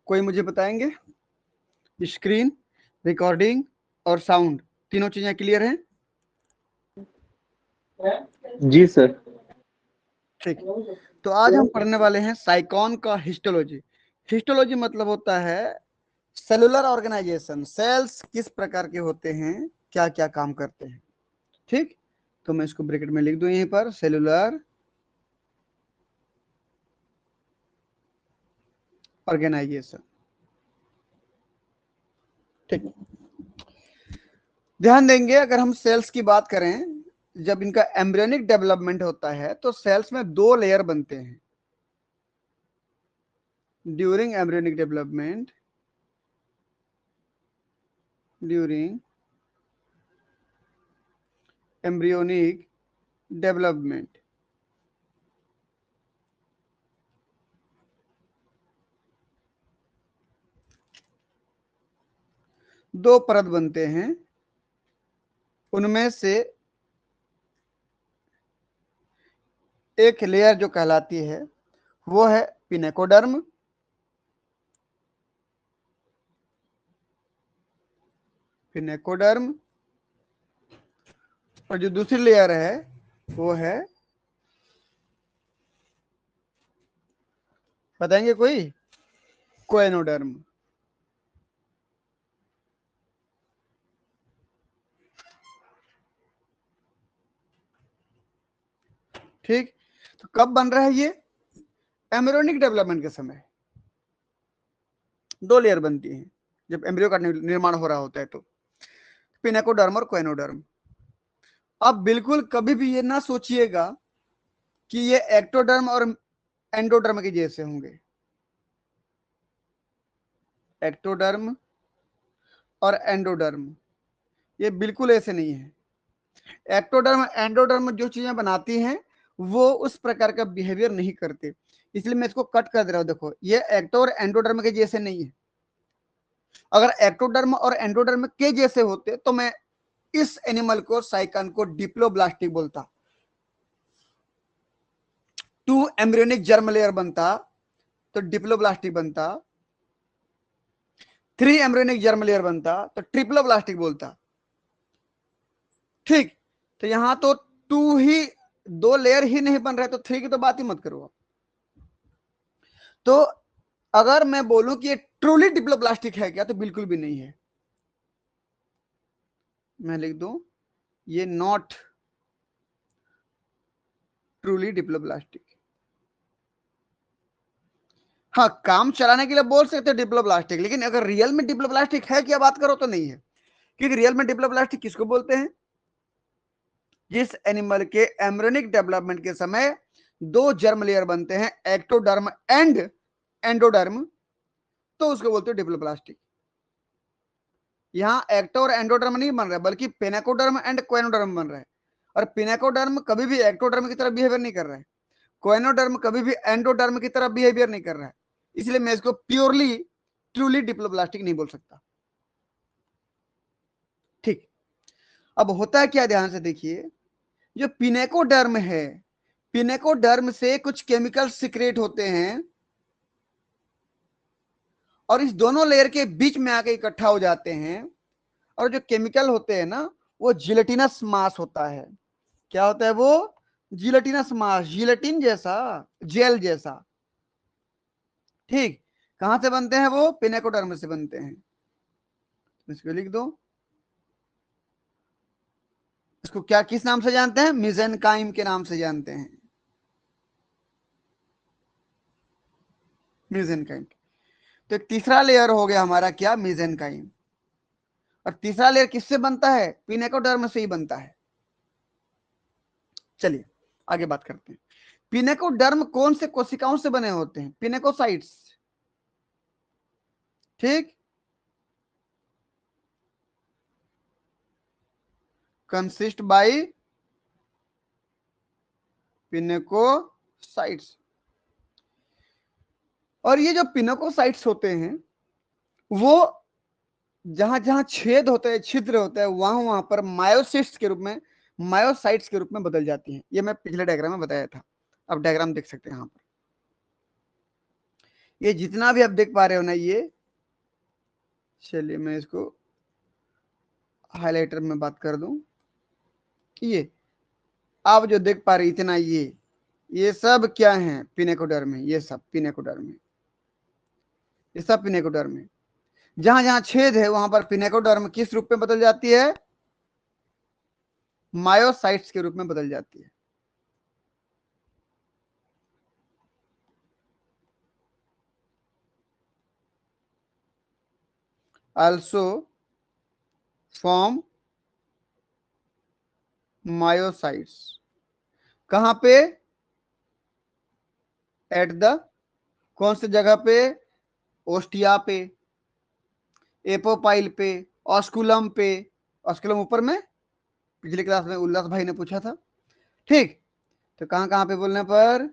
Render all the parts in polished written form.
कोई मुझे बताएंगे? स्क्रीन, रिकॉर्डिंग और साउंड, तीनों चीजें क्लियर हैं? जी सर। ठीक, तो आज हम पढ़ने वाले हैं साइकॉन का हिस्टोलॉजी। हिस्टोलॉजी मतलब होता है सेलुलर ऑर्गेनाइजेशन, सेल्स किस प्रकार के होते हैं, क्या क्या काम करते हैं। ठीक, तो मैं इसको ब्रैकेट में लिख दूं यहीं पर, सेलुलर ऑर्गेनाइजेशन। ठीक, ध्यान देंगे अगर हम सेल्स की बात करें, जब इनका एम्ब्रियोनिक डेवलपमेंट होता है तो सेल्स में 2 लेयर बनते हैं। During embryonic development, during embryonic development, दो परत बनते हैं। उनमें से एक लेयर जो कहलाती है वो है पिनेकोडर्म, पिनेकोडर्म, और जो दूसरी लेयर है वो है, बताएंगे कोई? कोएनोडर्म। ठीक, तो कब बन रहा है ये? एम्ब्रियोनिक डेवलपमेंट के समय 2 लेयर बनती हैं जब एम्ब्रियो का निर्माण हो रहा होता है, तो पिनेकोडर्म और कोएनोडर्म। अब बिल्कुल कभी भी ये ना सोचिएगा कि ये एक्टोडर्म और एंडोडर्म के जैसे होंगे। एक्टोडर्म और एंडोडर्म ये बिल्कुल ऐसे नहीं है। एक्टोडर्म एंडोडर्म जो चीजें बनाती हैं वो उस प्रकार का बिहेवियर नहीं करते, इसलिए मैं इसको कट कर दे रहा हूं। देखो, ये एक्टो और एंडोडर्म के जैसे नहीं है। अगर एक्टोडर्म और एंडोडर्म के जैसे होते तो मैं इस एनिमल को, साइकन को, डिप्लोब्लास्टिक बोलता। 2 एम्ब्रियोनिक जर्म लेयर बनता तो डिप्लोब्लास्टिक बनता, 3 एम्ब्रियोनिक जर्म लेयर बनता तो ट्रिप्लोब्लास्टिक बोलता। ठीक, तो यहां तो 2 ही, 2 लेयर ही नहीं बन रहे तो 3 की तो बात ही मत करो। तो अगर मैं बोलूं कि ये ट्रूली डिप्लोब्लास्टिक है क्या, तो बिल्कुल भी नहीं है। मैं लिख दूं ये नॉट ट्रूली डिप्लोब्लास्टिक। हाँ, काम चलाने के लिए बोल सकते हैं डिप्लोब्लास्टिक, लेकिन अगर रियल में डिप्लोब्लास्टिक है क्या बात करो तो नहीं है। क्योंकि रियल में डिप्लोब्लास्टिक किसको बोलते हैं? जिस एनिमल के एम्ब्रियोनिक डेवलपमेंट के समय 2 जर्म लेयर बनते हैं, एक्टोडर्म एंड एंडोडर्म, तो उसको बोलते हैं डिप्लोब्लास्टिक। यहाँ एक्टो और एंडोडर्म नहीं बन रहा है, बल्कि पेनाकोडर्म एंड कोएनोडर्म बन रहा है। और पेनाकोडर्म कभी भी एक्टोडर्म की तरह बिहेवियर नहीं कर रहा है, कोएनोडर्म कभी भी एंडोडर्म की तरह बिहेवियर नहीं कर रहा है। इसलिए मैं इसको प्योरली ट्रूली डिप्लोब्लास्टिक नहीं बोल सकता। ठीक, अब होता है क्या, ध्यान से देखिए। जो पिनेकोडर्म है, पिनेकोडर्म से कुछ केमिकल सिक्रेट होते हैं और इस दोनों लेयर के बीच में आके इकट्ठा हो जाते हैं। और जो केमिकल होते हैं ना, वो जिलेटिनस मास होता है। क्या होता है वो? जिलेटिनस मास, जिलेटिन जैसा, जेल जैसा। ठीक, कहां से बनते हैं वो? पिनेकोडर्म से बनते हैं। इसको लिख दो, इसको क्या, किस नाम से जानते हैं? मिजेनकाइम के नाम से जानते हैं, मिजेनकाइम। तो एक तीसरा लेयर हो गया हमारा क्या? मिजेनकाइम। और तीसरा लेयर किससे बनता है? पिनेकोडर्म से ही बनता है। चलिए आगे बात करते हैं। पिनेकोडर्म कौन से कोशिकाओं से बने होते हैं? पिनेकोसाइट्स। ठीक, कंसिस्ट बाय पिनेकोसाइट्स। और ये जो पिनेकोसाइट्स होते हैं वो जहां जहां छेद होते हैं, छिद्र होते हैं, वहां वहां पर मायोसिट्स के रूप में, मायोसाइट्स के रूप में बदल जाती हैं। ये मैं पिछले डायग्राम में बताया था, अब डायग्राम देख सकते हैं। यहां पर ये जितना भी आप देख पा रहे हो ना, ये चलिए मैं इसको हाइलाइटर में बात कर दूं, ये आप जो देख पा रहे इतना, ये सब क्या है, पिनेकोडर्म है, ये सब पिनेकोडर्म है, ये सब पिनेकोडर्म है। जहां जहां छेद है वहां पर पिनेकोडर्म किस रूप में बदल जाती है, मायोसाइट्स के रूप में बदल जाती है। also form मायोसाइट्स कहां पे, एट द, कौन सी जगह पे, ओस्टिया पे, एपोपाइल पे, ऑस्कुलम पे। ऑस्कुलम ऊपर में, पिछली क्लास में उल्लास भाई ने पूछा था। ठीक, तो कहां कहां पे बोलने पर,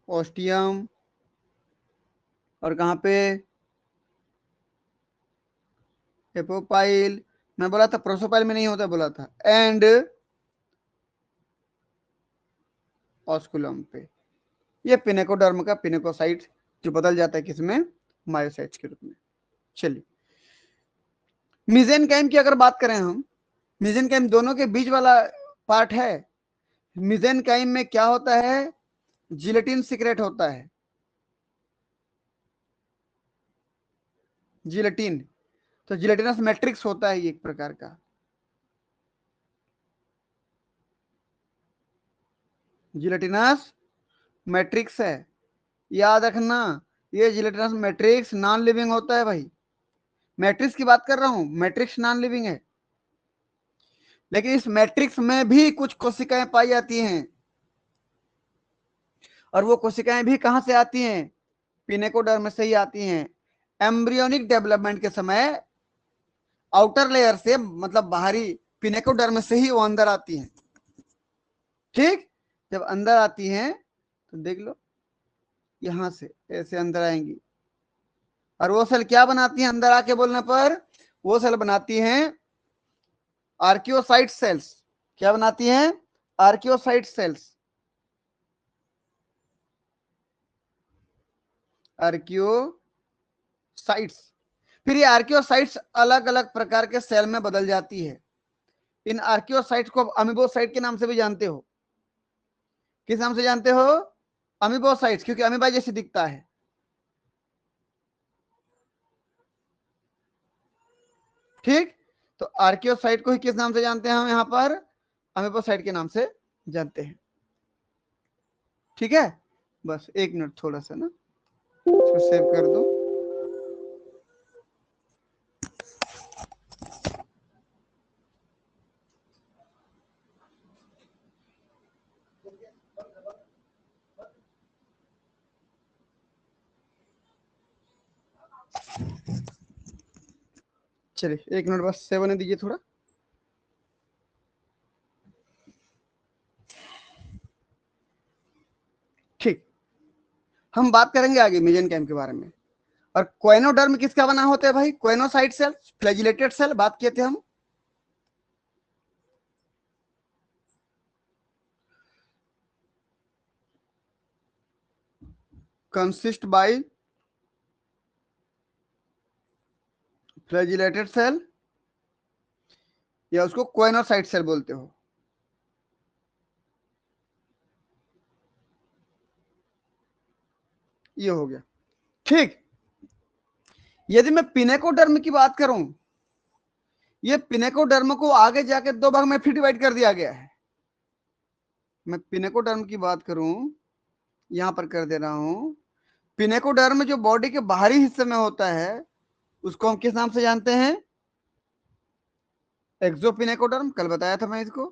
ओस्टियम, और कहां पे, एपोपाइल। मैं बोला था प्रोसोपाइल में नहीं होता, बोला था, एंड ऑस्कुलम पे। ये पिनेकोडर्म का पिनेकोसाइट जो बदल जाता है किसमें, मायोसाइट्स के रूप में। चलिए, मिजेनकाइम की अगर बात करें हम, मिजेनकाइम दोनों के बीच वाला पार्ट है। मिजेनकाइम में क्या होता है, जिलेटिन सीक्रेट होता है, जिलेटिन। तो जिलेटिनस मैट्रिक्स होता है ये एक प्रकार का, जिलेटिनस मैट्रिक्स है, याद रखना। ये जिलेटिनस मैट्रिक्स नॉन लिविंग होता है भाई, मैट्रिक्स की बात कर रहा हूं, मैट्रिक्स नॉन लिविंग है, लेकिन इस मैट्रिक्स में भी कुछ कोशिकाएं पाई जाती हैं, और वो कोशिकाएं भी कहां से आती हैं, पिनेकोडर्म से ही आती हैं। एम्ब्रियोनिक डेवलपमेंट के समय आउटर लेयर से, मतलब बाहरी पिनेकोडर्म से ही वो अंदर आती हैं। ठीक, जब अंदर आती हैं तो देख लो, यहां से ऐसे अंदर आएंगी, और वो सेल क्या बनाती हैं अंदर आके बोलने पर, वो सेल बनाती हैं आर्कियोसाइट सेल्स। क्या बनाती हैं, आर्कियोसाइट सेल्स, आर्कियोसाइट्स। फिर ये आर्कियोसाइट्स अलग अलग प्रकार के सेल में बदल जाती है। इन आर्कियोसाइट्स को अमीबोसाइट के नाम से भी जानते हो। किस नाम से जानते हो, अमीबोसाइट्स, क्योंकि अमीबा जैसे दिखता है। ठीक, तो आर्कियोसाइट को ही किस नाम से जानते हैं हम यहाँ पर, अमीबोसाइट के नाम से जानते हैं। ठीक है, बस एक मिनट थोड़ा सा ना इसको सेव कर दो। चलिए एक मिनट बस सेव होने दीजिए थोड़ा। ठीक, हम बात करेंगे आगे मेजेनकाइम के बारे में। और क्वेनोडर्म किसका बना होता है भाई, क्वेनोसाइट सेल, फ्लैजिलेटेड सेल बात किए थे हम। कंसिस्ट बाय फ्लैजिलेटेड सेल, या उसको क्वेनोसाइट सेल बोलते हो। ये हो गया। ठीक, यदि मैं पिनेकोडर्म की बात करूं, ये पिनेकोडर्म को आगे जाके दो भाग में फिर डिवाइड कर दिया गया है। मैं पिनेकोडर्म की बात करूं, यहां पर कर दे रहा हूं। पिनेकोडर्म जो बॉडी के बाहरी हिस्से में होता है, उसको हम किस नाम से जानते हैं, एक्सोपिनेकोडर्म, कल बताया था मैं इसको।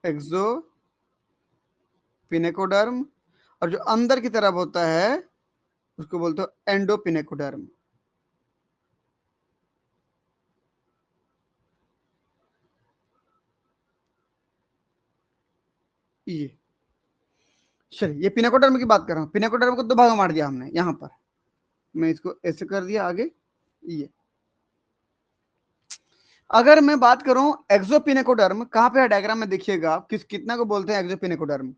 एक्सो पिनेकोडर्म, और जो अंदर की तरफ होता है उसको बोलते हो एंडोपिनेकोडर्म। ये चलिए, ये पिनेकोडर्म की बात कर रहा हूं। पिनेकोडर्म को दो भाग में बांट दिया हमने, यहां पर मैं इसको ऐसे कर दिया आगे। ये अगर मैं बात करूं एक्सोपिनेकोडर्म, कहां पे है डायग्राम में देखिएगा, कितना को बोलते हैं एक्सोपिनेकोडर्म।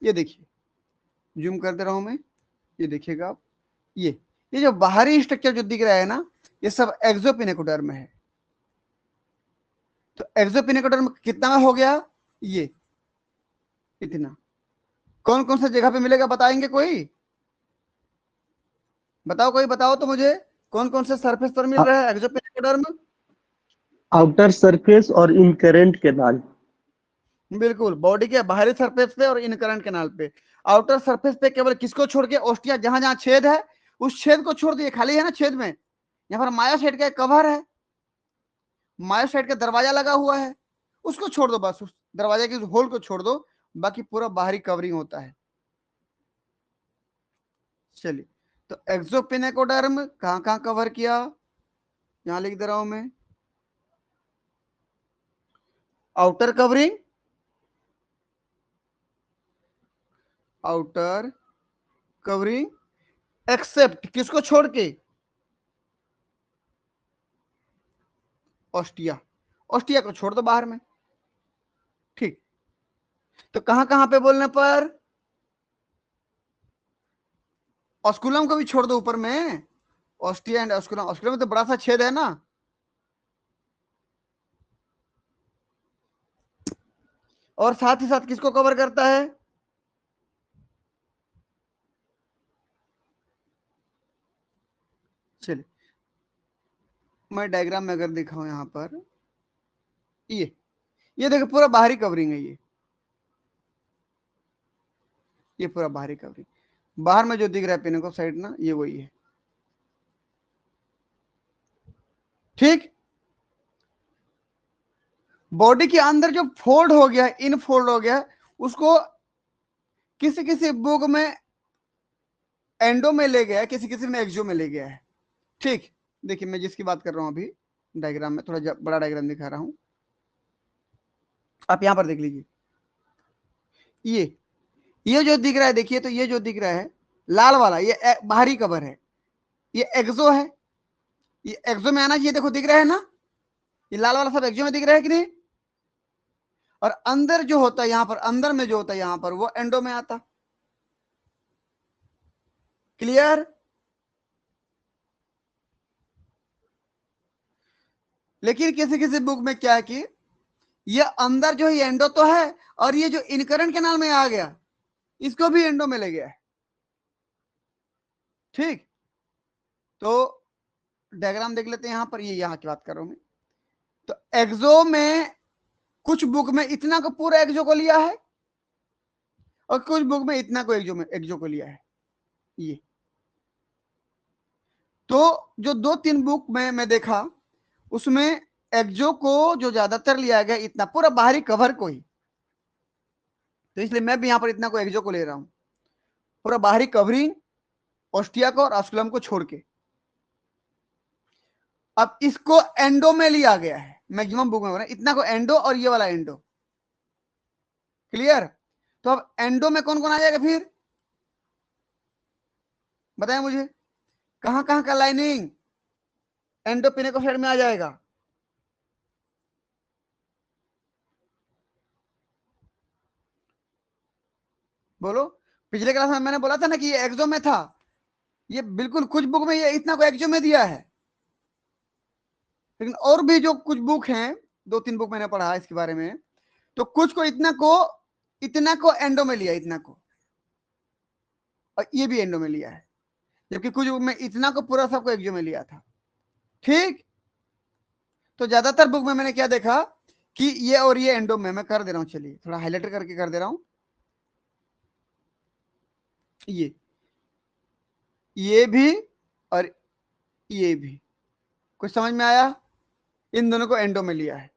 ये देखिए, जूम कर दे रहा हूं मैं, ये देखिएगा आप, ये जो बाहरी स्ट्रक्चर जो दिख रहा है ना, ये सब एक्सोपिनेकोडर्म है। तो एक्सोपिनेकोडर्म कितना हो गया, ये इतना। कौन कौन सा जगह पे मिलेगा बताएंगे कोई? बताओ, कोई बताओ तो मुझे, कौन कौन से सरफेस पर मिल रहा है एक्सोपिनेकोडर्म? आउटर सरफेस और इनकरेंट कैनाल। बिल्कुल, बॉडी के बाहरी सरफेस पे और इनकरेंट कैनाल पे। आउटर सरफेस पे केवल किसको छोड़ के, ओस्टिया, जहां जहां छेद है उस छेद को छोड़ दिए, खाली है ना छेद में, यहाँ पर मायोसाइट का कवर है, मायोसाइट का दरवाजा लगा हुआ है, उसको छोड़ दो, बस उस दरवाजे के होल को छोड़ दो, बाकी पूरा बाहरी कवरिंग होता है। चलिए, तो एक्सोपिनेकोडर्म कहां कहां कवर किया, यहां लिख दे रहा हूं मैं, outer covering, outer covering except किसको छोड़ के, ऑस्टिया, ऑस्टिया को छोड़ दो बाहर में। ठीक, तो कहां कहां पे बोलने पर, ऑस्कुलम को भी छोड़ दो ऊपर में, ऑस्टिया एंड ऑस्कुलम, ऑस्कुलम में तो बड़ा सा छेद है ना, और साथ ही साथ किसको कवर करता है, चलिए मैं डायग्राम में अगर दिखाऊं यहां पर, ये देखो पूरा बाहरी कवरिंग है, ये पूरा बाहरी कवरिंग, बाहर में जो दिख रहा है पिनेको साइड ना, ये वही है। ठीक, बॉडी के अंदर जो फोल्ड हो गया, इन फोल्ड हो गया, उसको किसी किसी बुक में एंडो में ले गया, किसी किसी में एक्सो में ले गया है। ठीक, देखिए मैं जिसकी बात कर रहा हूं अभी, डायग्राम में थोड़ा बड़ा डायग्राम दिखा रहा हूं, आप यहां पर देख लीजिए, ये जो दिख रहा है, देखिए तो ये जो दिख रहा है लाल वाला, ये बाहरी कवर है, ये एक्सो है, ये एक्सो में आना चाहिए, देखो दिख रहा है ना, ये लाल वाला सब एक्सो में दिख रहा है कि नहीं, और अंदर जो होता है यहां पर, अंदर में जो होता है यहां पर, वो एंडो में आता। क्लियर? लेकिन किसी किसी बुक में क्या है कि ये अंदर जो है एंडो तो है, और ये जो इनकरेंट कैनाल में आ गया, इसको भी एंडो में ले गया है। ठीक, तो डायग्राम देख लेते हैं यहां पर, ये यहां की बात कर रहा हूं मैं। तो एक्सो में कुछ बुक में इतना को पूरा एक्सो को लिया है, और कुछ बुक में इतना को एक्सो को लिया है, ये। तो जो दो तीन बुक में मैं देखा, उसमें एक्सो को जो ज्यादातर लिया गया, इतना पूरा बाहरी कवर को ही, तो इसलिए मैं भी यहां पर इतना को एक्सो को ले रहा हूं, पूरा बाहरी कवरिंग, ऑस्टिया को और ऑस्कुलम को छोड़ के। अब इसको एंडो में लिया गया है, मैक्सिमम बुक में इतना को एंडो, और ये वाला एंडो। क्लियर? तो अब एंडो में कौन कौन आ जाएगा फिर, बताएं मुझे, कहां कहां का लाइनिंग एंडो पिनेको साइड में आ जाएगा? बोलो, पिछले क्लास में मैंने बोला था ना कि ये एक्सो में था, ये बिल्कुल कुछ बुक में ये इतना को एक्सो में दिया है, लेकिन और भी जो कुछ बुक हैं, दो तीन बुक मैंने पढ़ा इसके बारे में, तो कुछ को इतना को एंडो में लिया, इतना को, और ये भी एंडो में लिया है, जबकि कुछ बुक में इतना को पूरा सबको एक्सो में लिया था। ठीक, तो ज्यादातर बुक में मैंने क्या देखा कि ये और ये एंडो में, मैं कर दे रहा हूं, चलिए थोड़ा हाईलाइटर करके कर दे रहा हूं, ये भी और ये भी, कुछ समझ में आया? इन दोनों को एंडो में लिया है,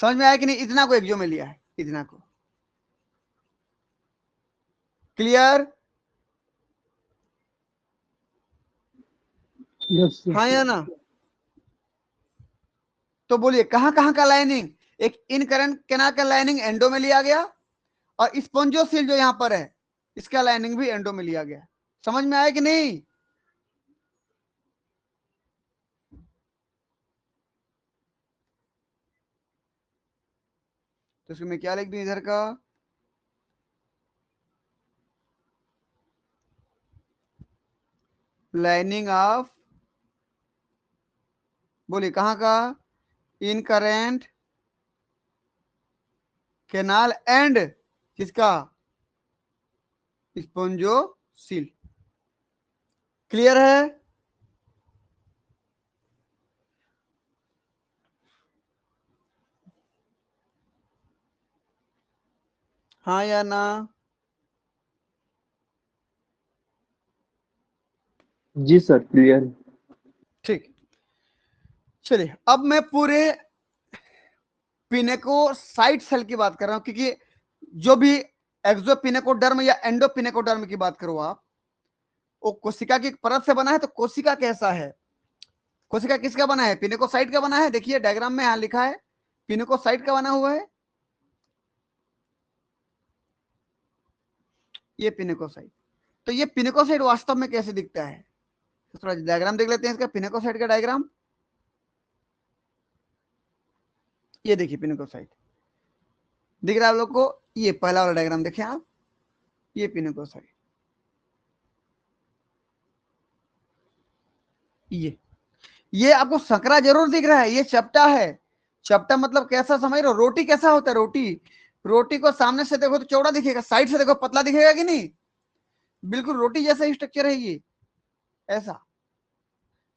समझ में आया कि नहीं? इतना को एक्सो में लिया है, इतना को। क्लियर? यस हाँ या ना? तो बोलिए कहां कहां का लाइनिंग, एक इन करंट कैनाल का लाइनिंग एंडो में लिया गया, और स्पॉन्जोसील जो यहां पर है, इसका लाइनिंग भी एंडो में लिया गया। समझ में आया कि नहीं? तो इसको मैं क्या लिख दूं इधर का, लाइनिंग ऑफ, बोलिए कहाँ का, इन करेंट कैनाल एंड किसका, स्पोंजोसील। क्लियर है? हाँ या ना? जी सर, क्लियर। ठीक, चलिए अब मैं पूरे पिनेकोसाइट सेल की बात कर रहा हूं, क्योंकि जो भी एक्सोपिनेकोडर्म या एंडोपिनेकोडर्म की बात करो आप, वो कोशिका की परत से बना है। तो कोशिका कैसा है, कोशिका किसका बना है, पिनेकोसाइट का बना है। देखिए डायग्राम में यहां लिखा है पिनेकोसाइट का बना हुआ है, ये पिनेकोसाइट। तो ये पिनेकोसाइट वास्तव में कैसे दिखता है, तो थोड़ा डायग्राम देख लेते हैं इसका, पिनेकोसाइट का डायग्राम। ये देखिए पिनेकोसाइट दिख रहा है आप लोग को, ये पहला वाला डायग्राम देखें आप, ये पिनेकोसाइट, ये आपको सकरा जरूर दिख रहा है, ये चपटा है। चपटा मतलब कैसा समझ रहे हो, रोटी कैसा होता है, रोटी, रोटी को सामने से देखो तो चौड़ा दिखेगा, साइड से देखो पतला दिखेगा कि नहीं, बिल्कुल रोटी जैसा ही स्ट्रक्चर है ये, ऐसा।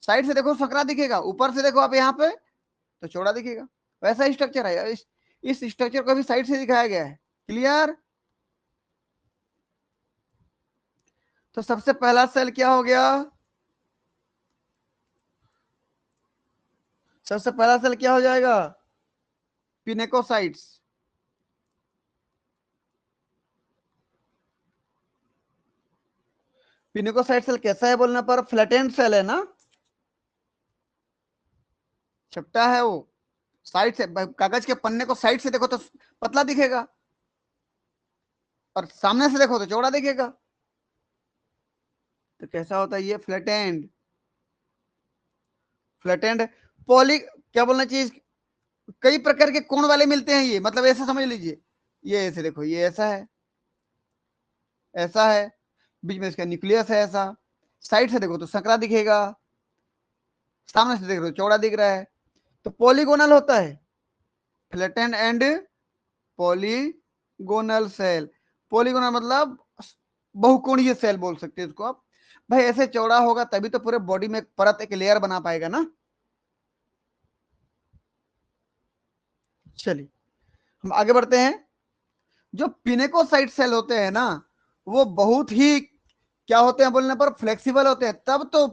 साइड से देखो सकरा दिखेगा, ऊपर से देखो आप यहाँ पे तो चौड़ा दिखेगा, वैसा ही स्ट्रक्चर है। इस स्ट्रक्चर को भी साइड से दिखाया गया है। क्लियर? तो सबसे पहला सेल क्या हो गया, सबसे पहला सेल क्या हो जाएगा, पिनेकोसाइट्स। पिनेकोसाइट सेल कैसा है बोलने पर, फ्लैटेंड सेल है ना, चपटा है वो, साइड से कागज के पन्ने को साइड से देखो तो पतला दिखेगा, और सामने से देखो तो चौड़ा दिखेगा। तो कैसा होता है ये, फ्लैटेंड, फ्लैटेंड पॉली, क्या बोलना चाहिए, कई प्रकार के कोण वाले मिलते हैं ये, मतलब ऐसा समझ लीजिए, ये ऐसे देखो, ये ऐसा है, ऐसा है, बीच में इसका न्यूक्लियस है ऐसा, साइड से देखो तो सकरा दिखेगा, सामने से देखो तो चौड़ा दिख रहा है। तो पॉलीगोनल होता है, flattened and polygonal cell. Polygonal मतलब बहुकोणीय सेल बोल सकते हैं इसको आप। भाई ऐसे चौड़ा होगा तभी तो पूरे बॉडी में एक परत, एक लेयर बना पाएगा ना। चलिए हम आगे बढ़ते हैं। जो पिनेकोसाइट सेल होते हैं ना, वो बहुत ही क्या होते हैं बोलने पर, फ्लेक्सिबल होते हैं, तब तो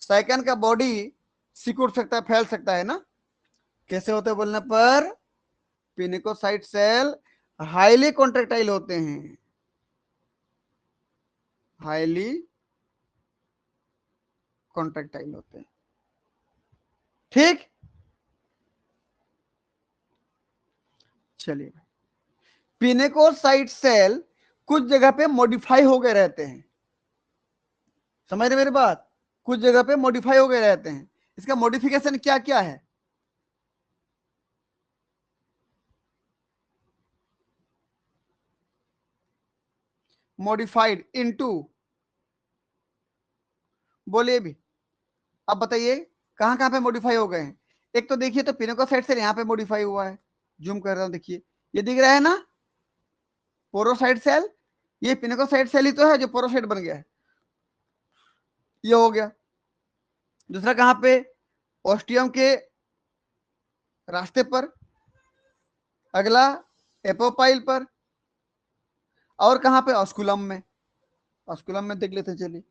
साइकिन का बॉडी सिकुड़ सकता है, फैल सकता है ना। कैसे होते हैं बोलने पर, पिनेकोसाइट सेल हाईली कॉन्ट्रेक्टाइल होते हैं, हाईली कॉन्ट्रेक्टाइल होते हैं। ठीक, चलिए पिनेकोसाइट सेल कुछ जगह पे मॉडिफाई हो गए रहते हैं, समझ रहे मेरी बात, कुछ जगह पे मॉडिफाई हो गए रहते हैं। इसका मॉडिफिकेशन क्या क्या है, मॉडिफाइड इनटू, बोलिए भी, अब बताइए कहां कहां पे मॉडिफाई हो गए हैं। एक तो देखिए, तो पिनेकोसाइट सेल यहाँ पे मॉडिफाई हुआ है, जूम कर रहा हूं, देखिए ये दिख रहा है ना, पोरोसाइट सेल, ये पिनेकोसाइट सेल ही तो है जो पोरोसाइट बन गया है, ये हो गया। दूसरा कहां पे, ऑस्टियम के रास्ते पर, अगला एपोपाइल पर, और कहां पे, ऑस्कुलम में। ऑस्कुलम में देख लेते हैं, चलिए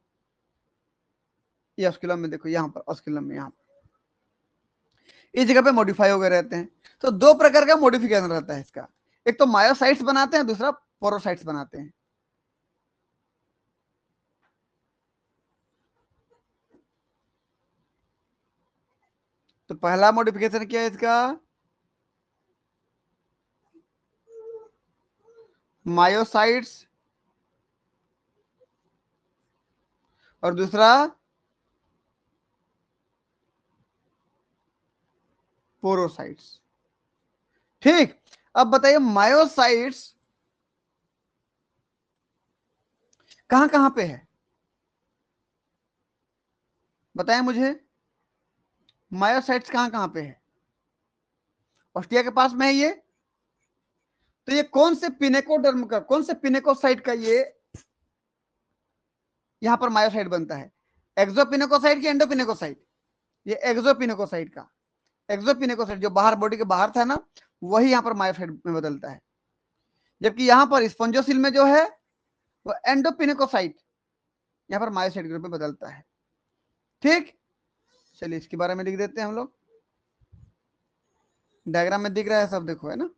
ये ऑस्कुलम में देखो, यहाँ पर ऑस्कुलम में, यहाँ पर इस जगह पे मॉडिफाई हो गए रहते हैं। तो दो प्रकार का मॉडिफिकेशन रहता है इसका, एक तो मायोसाइट्स बनाते हैं, दूसरा पोरोसाइट्स बनाते हैं। तो पहला मॉडिफिकेशन क्या है इसका, मायोसाइट्स, और दूसरा पोरोसाइट्स। ठीक, अब बताइए मायोसाइट्स कहां कहां पे है, बताएं मुझे, मायोसाइट्स कहां कहां पे है? ऑस्ट्रिया के पास में है ये। तो ये कौन से पिनेकोडर्म का, कौन से पिनेकोसाइट का ये यहां पर मायोसाइट बनता है? एक्सोपिनेकोसाइट की एंडोपिनेकोसाइट? ये एक्सोपिनेकोसाइट का, एक्सोपिनेकोसाइट जो बाहर बॉडी के बाहर था ना, वही यहां पर मायोसाइट में बदलता है। जबकि यहां पर स्पॉन्जोसिल में जो है वो एंडोपिनेकोसाइट यहां पर मायोसाइट के रूप में बदलता है। ठीक, चलिए इसके बारे में लिख देते हैं हम लोग। डायग्राम में दिख रहा है सब, देखो है ना।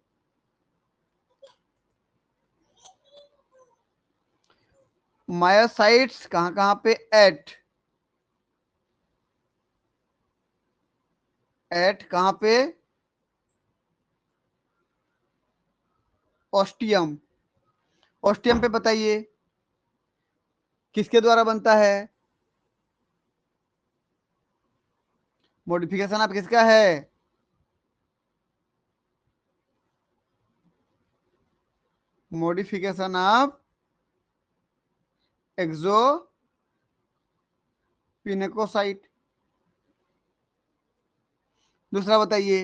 मायोसाइट्स कहां कहां पे? एट कहां पे? ऑस्टियम। ऑस्टियम पे बताइए किसके द्वारा बनता है? मॉडिफिकेशन आप किसका है? Modification of exopinacocyte. दूसरा बताइए,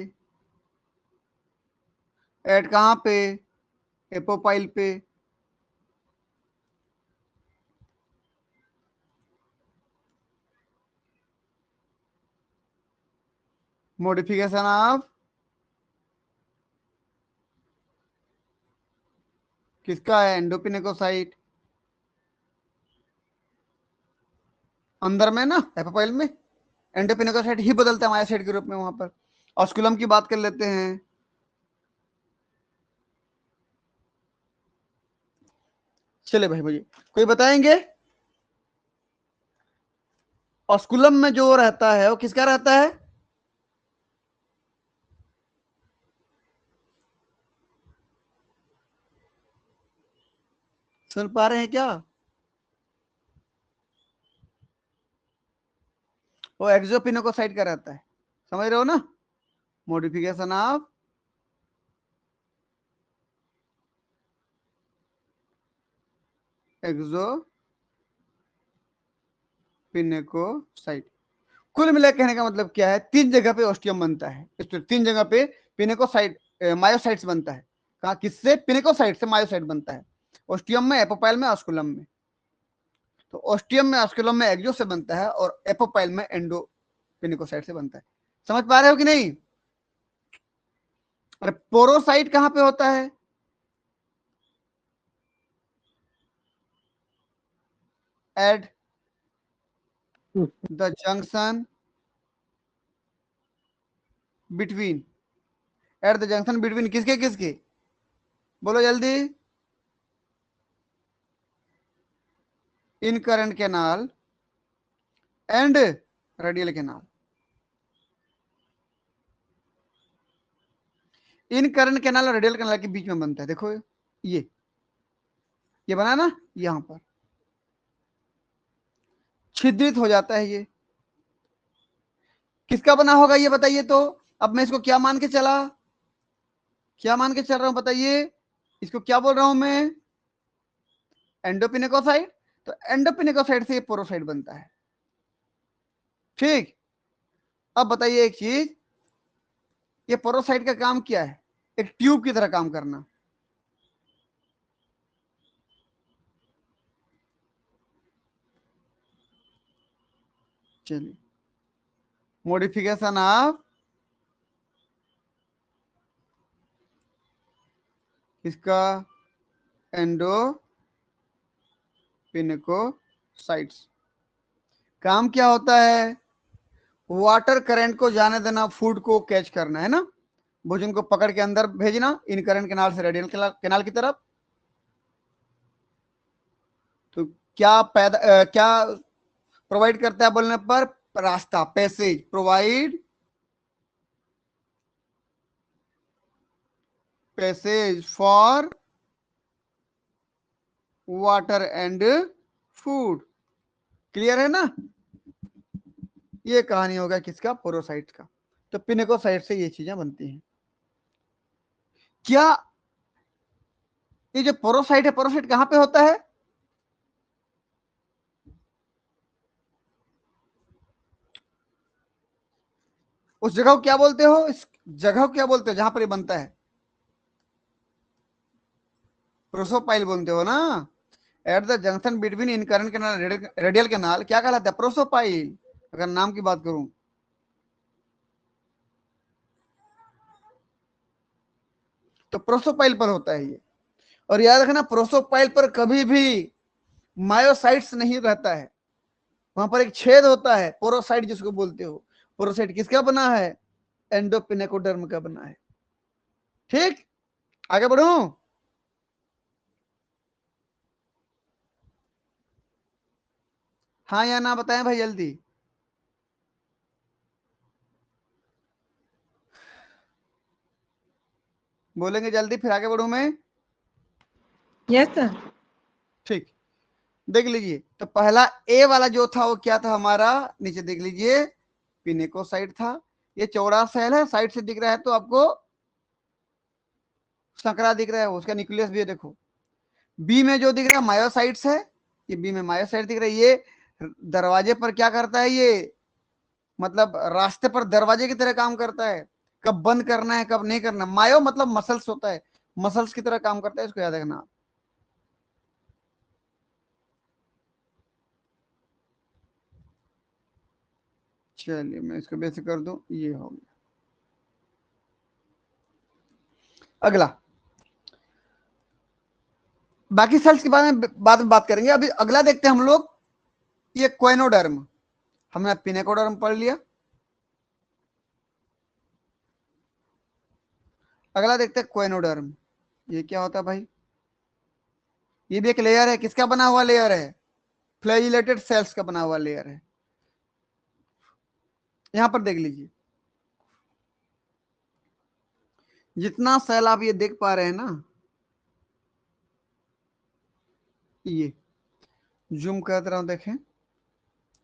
एट कहां पे? एपोपाइल पे। मॉडिफिकेशन ऑफ किसका है? एंडोपिनेकोसाइट। अंदर में ना एपोपाइल में एंडोपिनेकोसाइट ही बदलता है मायोसाइट के रूप में वहां पर। ऑस्कुलम की बात कर लेते हैं। चले भाई मुझे कोई बताएंगे, ऑस्कुलम में जो रहता है वो किसका रहता है? सुन पा रहे हैं क्या? वो एक्सोपिनेकोसाइट का रहता है, समझ रहे हो ना। Modification of exopinacocyte. कुल मिला कहने का मतलब क्या है, तीन जगह पे ऑस्टियम बनता है, इस पर तीन जगह पे पिनेकोसाइट मायोसाइट्स बनता है। कहा किससे? पिनेकोसाइट से मायोसाइट बनता है, ऑस्टियम में, एपोपाइल में, ऑस्कुलम में। तो ऑस्टियम में ऑस्कुलम में एक्सो से बनता है और एपोपाइल में एंडो पिनेकोसाइट से बनता है। समझ पा रहे हो कि नहीं? और पोरोसाइट कहां पे होता है? At the junction between, at the junction between किसके किसके? बोलो जल्दी। Incurrent canal and radial canal. Incurrent canal और रेडियल कैनाल के बीच में बनता है, देखो ये बना ना, यहां पर छिद्रित हो जाता है ये। किसका बना होगा ये बताइए तो। अब मैं इसको क्या मान के चला, क्या मान के चल रहा हूं बताइए? इसको क्या बोल रहा हूं मैं? एंडोपिनेकोसाइट। तो एंडोपिनेकोसाइट से ये पोरोसाइट बनता है। ठीक, अब बताइए एक चीज, ये पोरोसाइट का काम क्या है? एक ट्यूब की तरह काम करना। चलिए, मॉडिफिकेशन ऑफ इसका एंडोपिनेकोसाइट्स काम क्या होता है? वाटर करंट को जाने देना, फूड को कैच करना, है ना, भोजन को पकड़ के अंदर भेजना इन करंट कैनाल से रेडियल कैनाल की तरफ। तो क्या प्रोवाइड करता है बोलने पर? रास्ता, passage, provide passage for water and food. Clear है ना? ये कहानी होगा किसका? पोरोसाइट का। तो पिनेकोसाइट से ये चीजें बनती हैं। क्या ये जो पोरोसाइट है, पोरोसाइट कहां पे होता है? उस जगह को क्या बोलते हो? इस जगह को क्या बोलते हो जहां पर ये बनता है? प्रोसोपाइल बोलते हो ना। Eight the junction between incurrent canal, radial canal, क्या कहलाता है? प्रोसोपाइल, अगर नाम की बात करूं तो प्रोसोपाइल पर होता है ये। और याद रखना, प्रोसोपाइल पर कभी भी मायोसाइट्स नहीं रहता है, वहां पर एक छेद होता है, पोरोसाइट जिसको बोलते हो। पोरोसाइट किसका बना है? एंडोपिनेकोडर्म का बना है। ठीक, आगे बढ़ू? हाँ या ना बताएं भाई जल्दी। बोलेंगे जल्दी, फिर आगे बढ़ू मैं। Yes sir. ठीक, देख लीजिए, तो पहला ए वाला जो था वो क्या था हमारा? नीचे देख लीजिए, पिनेकोसाइट था। ये चौड़ा सेल है, साइड से दिख रहा है तो आपको संकरा दिख रहा है, उसका न्यूक्लियस भी है देखो। बी में जो दिख रहा है मायोसाइट्स है, ये बी में मायोसाइट दिख रहा है। ये दरवाजे पर क्या करता है? ये मतलब रास्ते पर दरवाजे की तरह काम करता है, कब बंद करना है कब नहीं करना। मायो मतलब मसल्स होता है, मसल्स की तरह काम करता है, इसको याद रखना। चलिए मैं इसको बेसिक कर दूं, ये हो गया। अगला, बाकी सेल्स के बारे में बाद में बात करेंगे, अभी अगला देखते हैं हम लोग। ये क्वेनोडर्म, हमने पिनेकोडर्म पढ़ लिया। अगला देखते हैं क्वेनोडर्म। ये क्या होता है भाई? ये भी एक लेयर है, किसका बना हुआ लेयर है? फ्लैजिलेटेड सेल्स का बना हुआ लेयर है। यहां पर देख लीजिए, जितना सेल आप ये देख पा रहे हैं ना, ये जूम कर रहा हूं, देखें,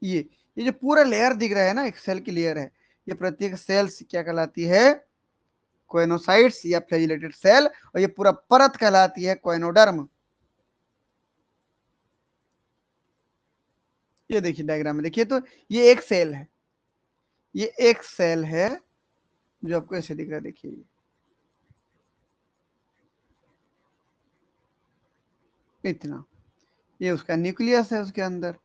ये जो पूरा लेयर दिख रहा है ना, एक सेल की लेयर है। ये प्रत्येक सेल्स क्या कहलाती है? कोइनोसाइट्स या फ्लैजिलेटेड सेल। और ये पूरा परत कहलाती है कोइनोडर्म। ये देखिए डायग्राम में देखिए, तो ये एक सेल है, ये एक सेल है जो आपको ऐसे दिख रहा है, देखिए इतना। ये उसका न्यूक्लियस है, उसके अंदर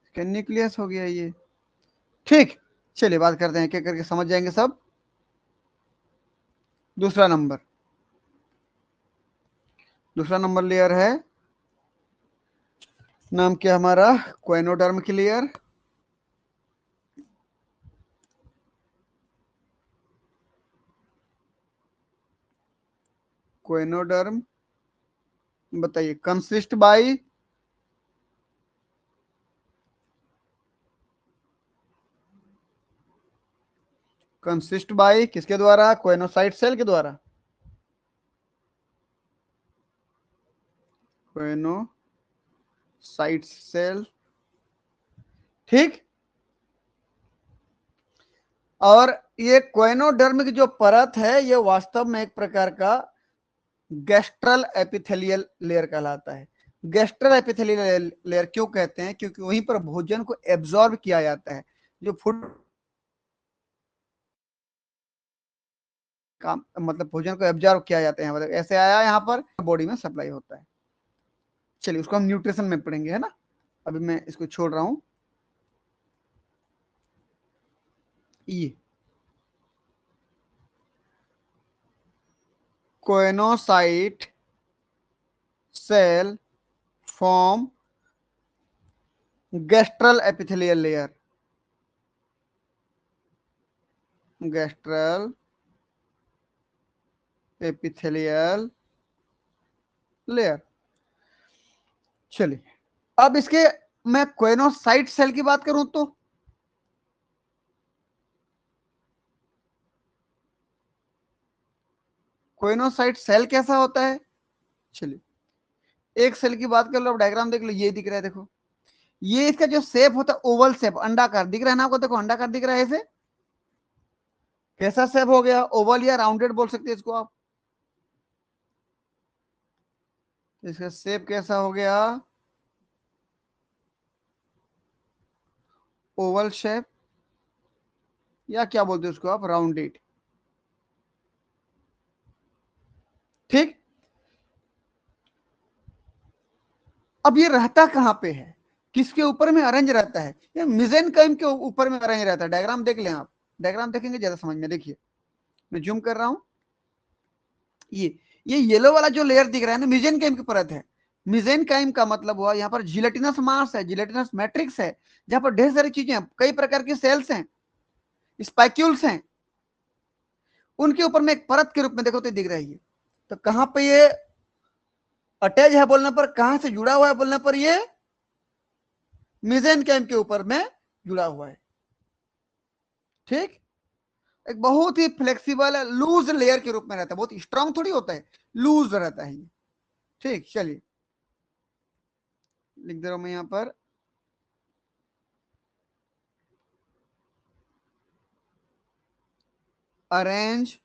इसका न्यूक्लियस हो गया ये। ठीक, चलिए बात करते हैं, क्या करके समझ जाएंगे सब। दूसरा नंबर, दूसरा नंबर लेयर है, नाम क्या हमारा? क्वेनोडर्म की लेयर। क्वेनोडर्म बताइए, कंसिस्ट बाई, कंसिस्ट बाई किसके द्वारा? क्वेनोसाइट सेल के द्वारा। क्वेनोसाइट सेल, ठीक। और ये क्वेनोडर्म की जो परत है, ये वास्तव में एक प्रकार का गैस्ट्रल एपिथेलियल लेयर कहलाता है। गैस्ट्रल एपिथेलियल लेयर क्यों कहते हैं? क्योंकि वहीं पर भोजन को एब्जॉर्ब किया जाता है, जो फूड काम मतलब भोजन को एब्जॉर्ब किया जाता है, मतलब ऐसे आया यहाँ पर बॉडी में सप्लाई होता है। चलिए उसको हम न्यूट्रिशन में पढ़ेंगे, है ना। अभी मैं इसको छोड़ रहा हूं। ये choanocyte cell form gastral epithelial layer, gastral epithelial layer. चलिए, अब इसके मैं क्वेनोसाइट सेल की बात करूं तो क्वेनोसाइट सेल कैसा होता है? चलिए एक सेल की बात कर लो, अब डायग्राम देख लो, ये दिख रहा है देखो। ये इसका जो शेप होता है ओवल शेप, अंडाकार दिख रहा है ना आपको, देखो अंडाकार दिख रहा है ऐसे। कैसा शेप हो गया? ओवल या राउंडेड बोल सकते हैं इसको आप। इसका शेप कैसा हो गया? ओवल शेप, या क्या बोलते हैं उसको आप, राउंडेड। ठीक। अब ये रहता कहां पे है, किसके ऊपर में अरेंज रहता है? ये मिजेनकाइम के ऊपर में अरेंज रहता है। डायग्राम देख लें आप, डायग्राम देखेंगे ज्यादा समझ में। देखिए मैं जूम कर रहा हूं, ये येलो वाला जो लेयर दिख रहा है ना, मिजेनकाइम की परत है। मिजेनकाइम का मतलब हुआ यहाँ पर जिलेटिनस मास है, जिलेटिनस मैट्रिक्स है, जहां पर ढेर सारी चीजें हैं, कई प्रकार की सेल्स हैं, स्पाइक्यूल्स हैं, उनके ऊपर में एक परत के रूप में देखो तो दिख रही है। तो कहां पे ये अटैच है बोलने पर, कहां से जुड़ा हुआ है बोलने पर, ये मिजेनकाइम के ऊपर में जुड़ा हुआ है। ठीक। एक बहुत ही फ्लेक्सिबल लूज लेयर के रूप में रहता है, बहुत स्ट्रांग थोड़ी होता है, लूज रहता है ये। ठीक, चलिए लिख दे रहा हूं मैं यहां पर, arrange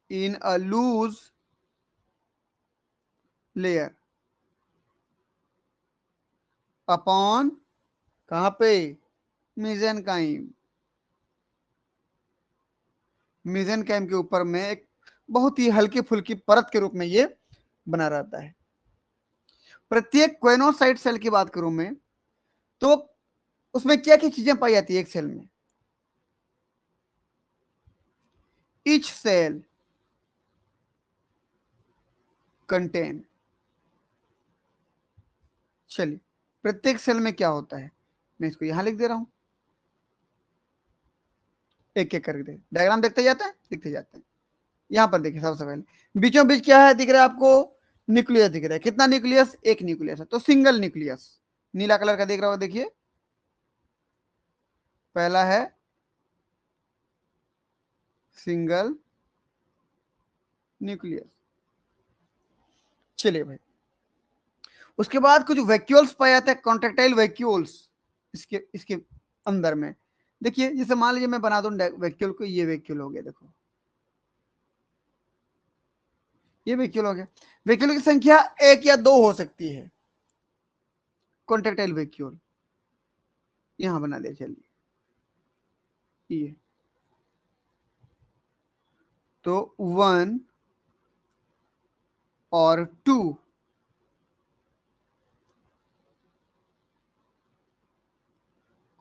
in a loose layer upon, कहां पे, मिजेनकाइम। मिजेनकाइम के ऊपर में एक बहुत ही हल्की फुल्की परत के रूप में ये बना रहता है। प्रत्येक क्वेनोसाइट सेल की बात करूं मैं, तो उसमें क्या क्या चीजें पाई जाती है एक सेल में? ईच सेल कंटेन, चलिए प्रत्येक सेल में क्या होता है, मैं इसको यहां लिख दे रहा हूं, एक एक करके डायग्राम देखते जाते हैं, लिखते जाते हैं। यहां पर देखिए सबसे पहले बीचों बीच क्या है दिख रहा है आपको? न्यूक्लियस दिख रहा है। कितना न्यूक्लियस? एक न्यूक्लियस है, तो सिंगल न्यूक्लियस, नीला कलर का दिख रहा होगा, देखिए पहला है सिंगल न्यूक्लियस। चलिए भाई, उसके बाद कुछ वैक्यूल्स पाए जाते हैं, कॉन्ट्रेक्टाइल वैक्यूल्स इसके इसके अंदर में। देखिए जैसे मान लीजिए मैं बना दूं वैक्यूल को, ये वैक्यूल हो गया, देखो ये वैक्यूल हो गया। वैक्यूल की संख्या एक या दो हो सकती है, कॉन्ट्रेक्टाइल वैक्यूल यहां बना दिया। चलिए ये तो 1 और 2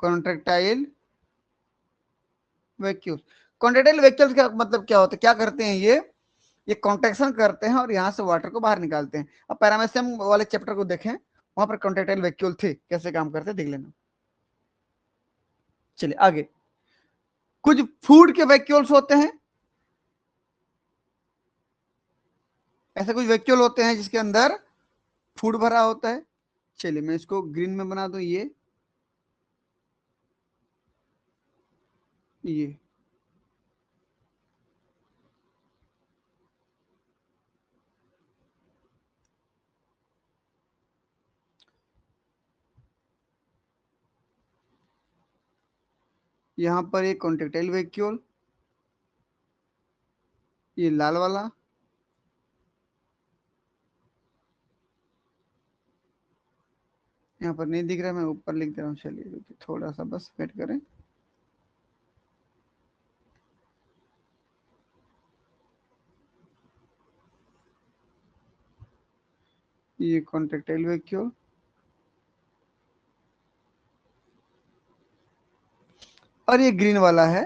कॉन्ट्रेक्टाइल वैक्यूल्स। कॉन्ट्रेक्टाइल वैक्यूल्स का मतलब क्या होता है, क्या करते हैं ये कॉन्ट्रेक्शन करते हैं और यहां से वाटर को बाहर निकालते हैं। अब पैरामेसियम वाले चैप्टर को देखें, वहां पर कॉन्ट्रेक्टाइल वैक्यूल थे, कैसे काम करते देख लेना। चलिए आगे, कुछ फूड के वैक्यूल्स होते हैं, ऐसे कुछ वैक्यूल होते हैं जिसके अंदर फूड भरा होता है। चलिए मैं इसको ग्रीन में बना दूं, ये यहां पर एक कॉन्ट्रेक्टाइल वैक्यूल, ये लाल वाला, यहाँ पर नहीं दिख रहा, मैं ऊपर लिख दे रहा हूँ। चलिए थोड़ा सा बस वेट करें। ये कॉन्ट्रेक्टाइल वैक्यूल, और ये ग्रीन वाला है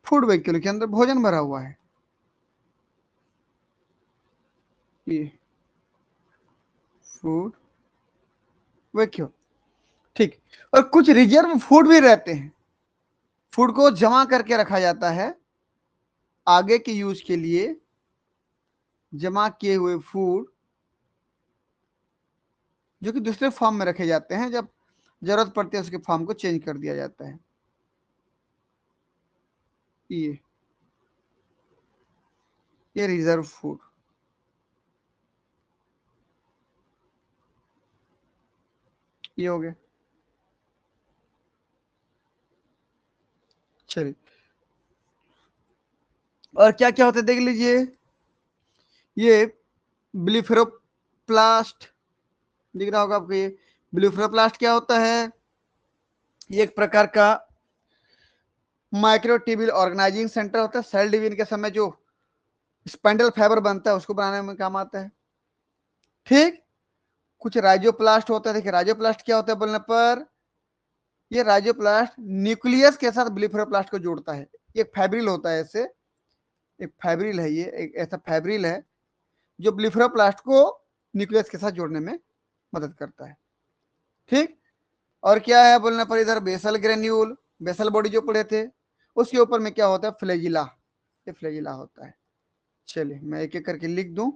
फूड वैक्यूल, के अंदर भोजन भरा हुआ है, ये फूड वैक्यूल। ठीक। और कुछ रिजर्व फूड भी रहते हैं, फूड को जमा करके रखा जाता है आगे के यूज के लिए, जमा किए हुए फूड जो कि दूसरे फॉर्म में रखे जाते हैं, जब जरूरत पड़ती है उसके फॉर्म को चेंज कर दिया जाता है। ये रिजर्व फूड, ये हो गया। चलिए और क्या क्या होता है देख लीजिए, ये ब्लिफरोप्लास्ट दिख रहा होगा आपको। ये ब्लिफरोप्लास्ट क्या होता है? ये एक प्रकार का माइक्रोट्यूब्यूल ऑर्गेनाइजिंग सेंटर होता है। सेल डिवीजन के समय जो स्पाइंडल फाइबर बनता है उसको बनाने में काम आता है। ठीक। कुछ राइजोप्लास्ट होता है। देखिए राइजोप्लास्ट क्या होता है बोलने पर, ये राइजोप्लास्ट न्यूक्लियस के साथ ब्लिफरोप्लास्ट को जोड़ता है। एक फाइब्रिल होता है ऐसे, एक फाइब्रिल है, ये एक ऐसा फाइब्रिल है जो ब्लिफरोप्लास्ट को न्यूक्लियस के साथ जोड़ने में मदद करता है। ठीक। और क्या है बोलने पर, इधर बेसल ग्रेन्यूल, बेसल बॉडी जो पढ़े थे, उसके ऊपर में क्या होता है, फ्लैजिला। ये फ्लैजिला होता है। चलिए मैं एक एक करके लिख दूं।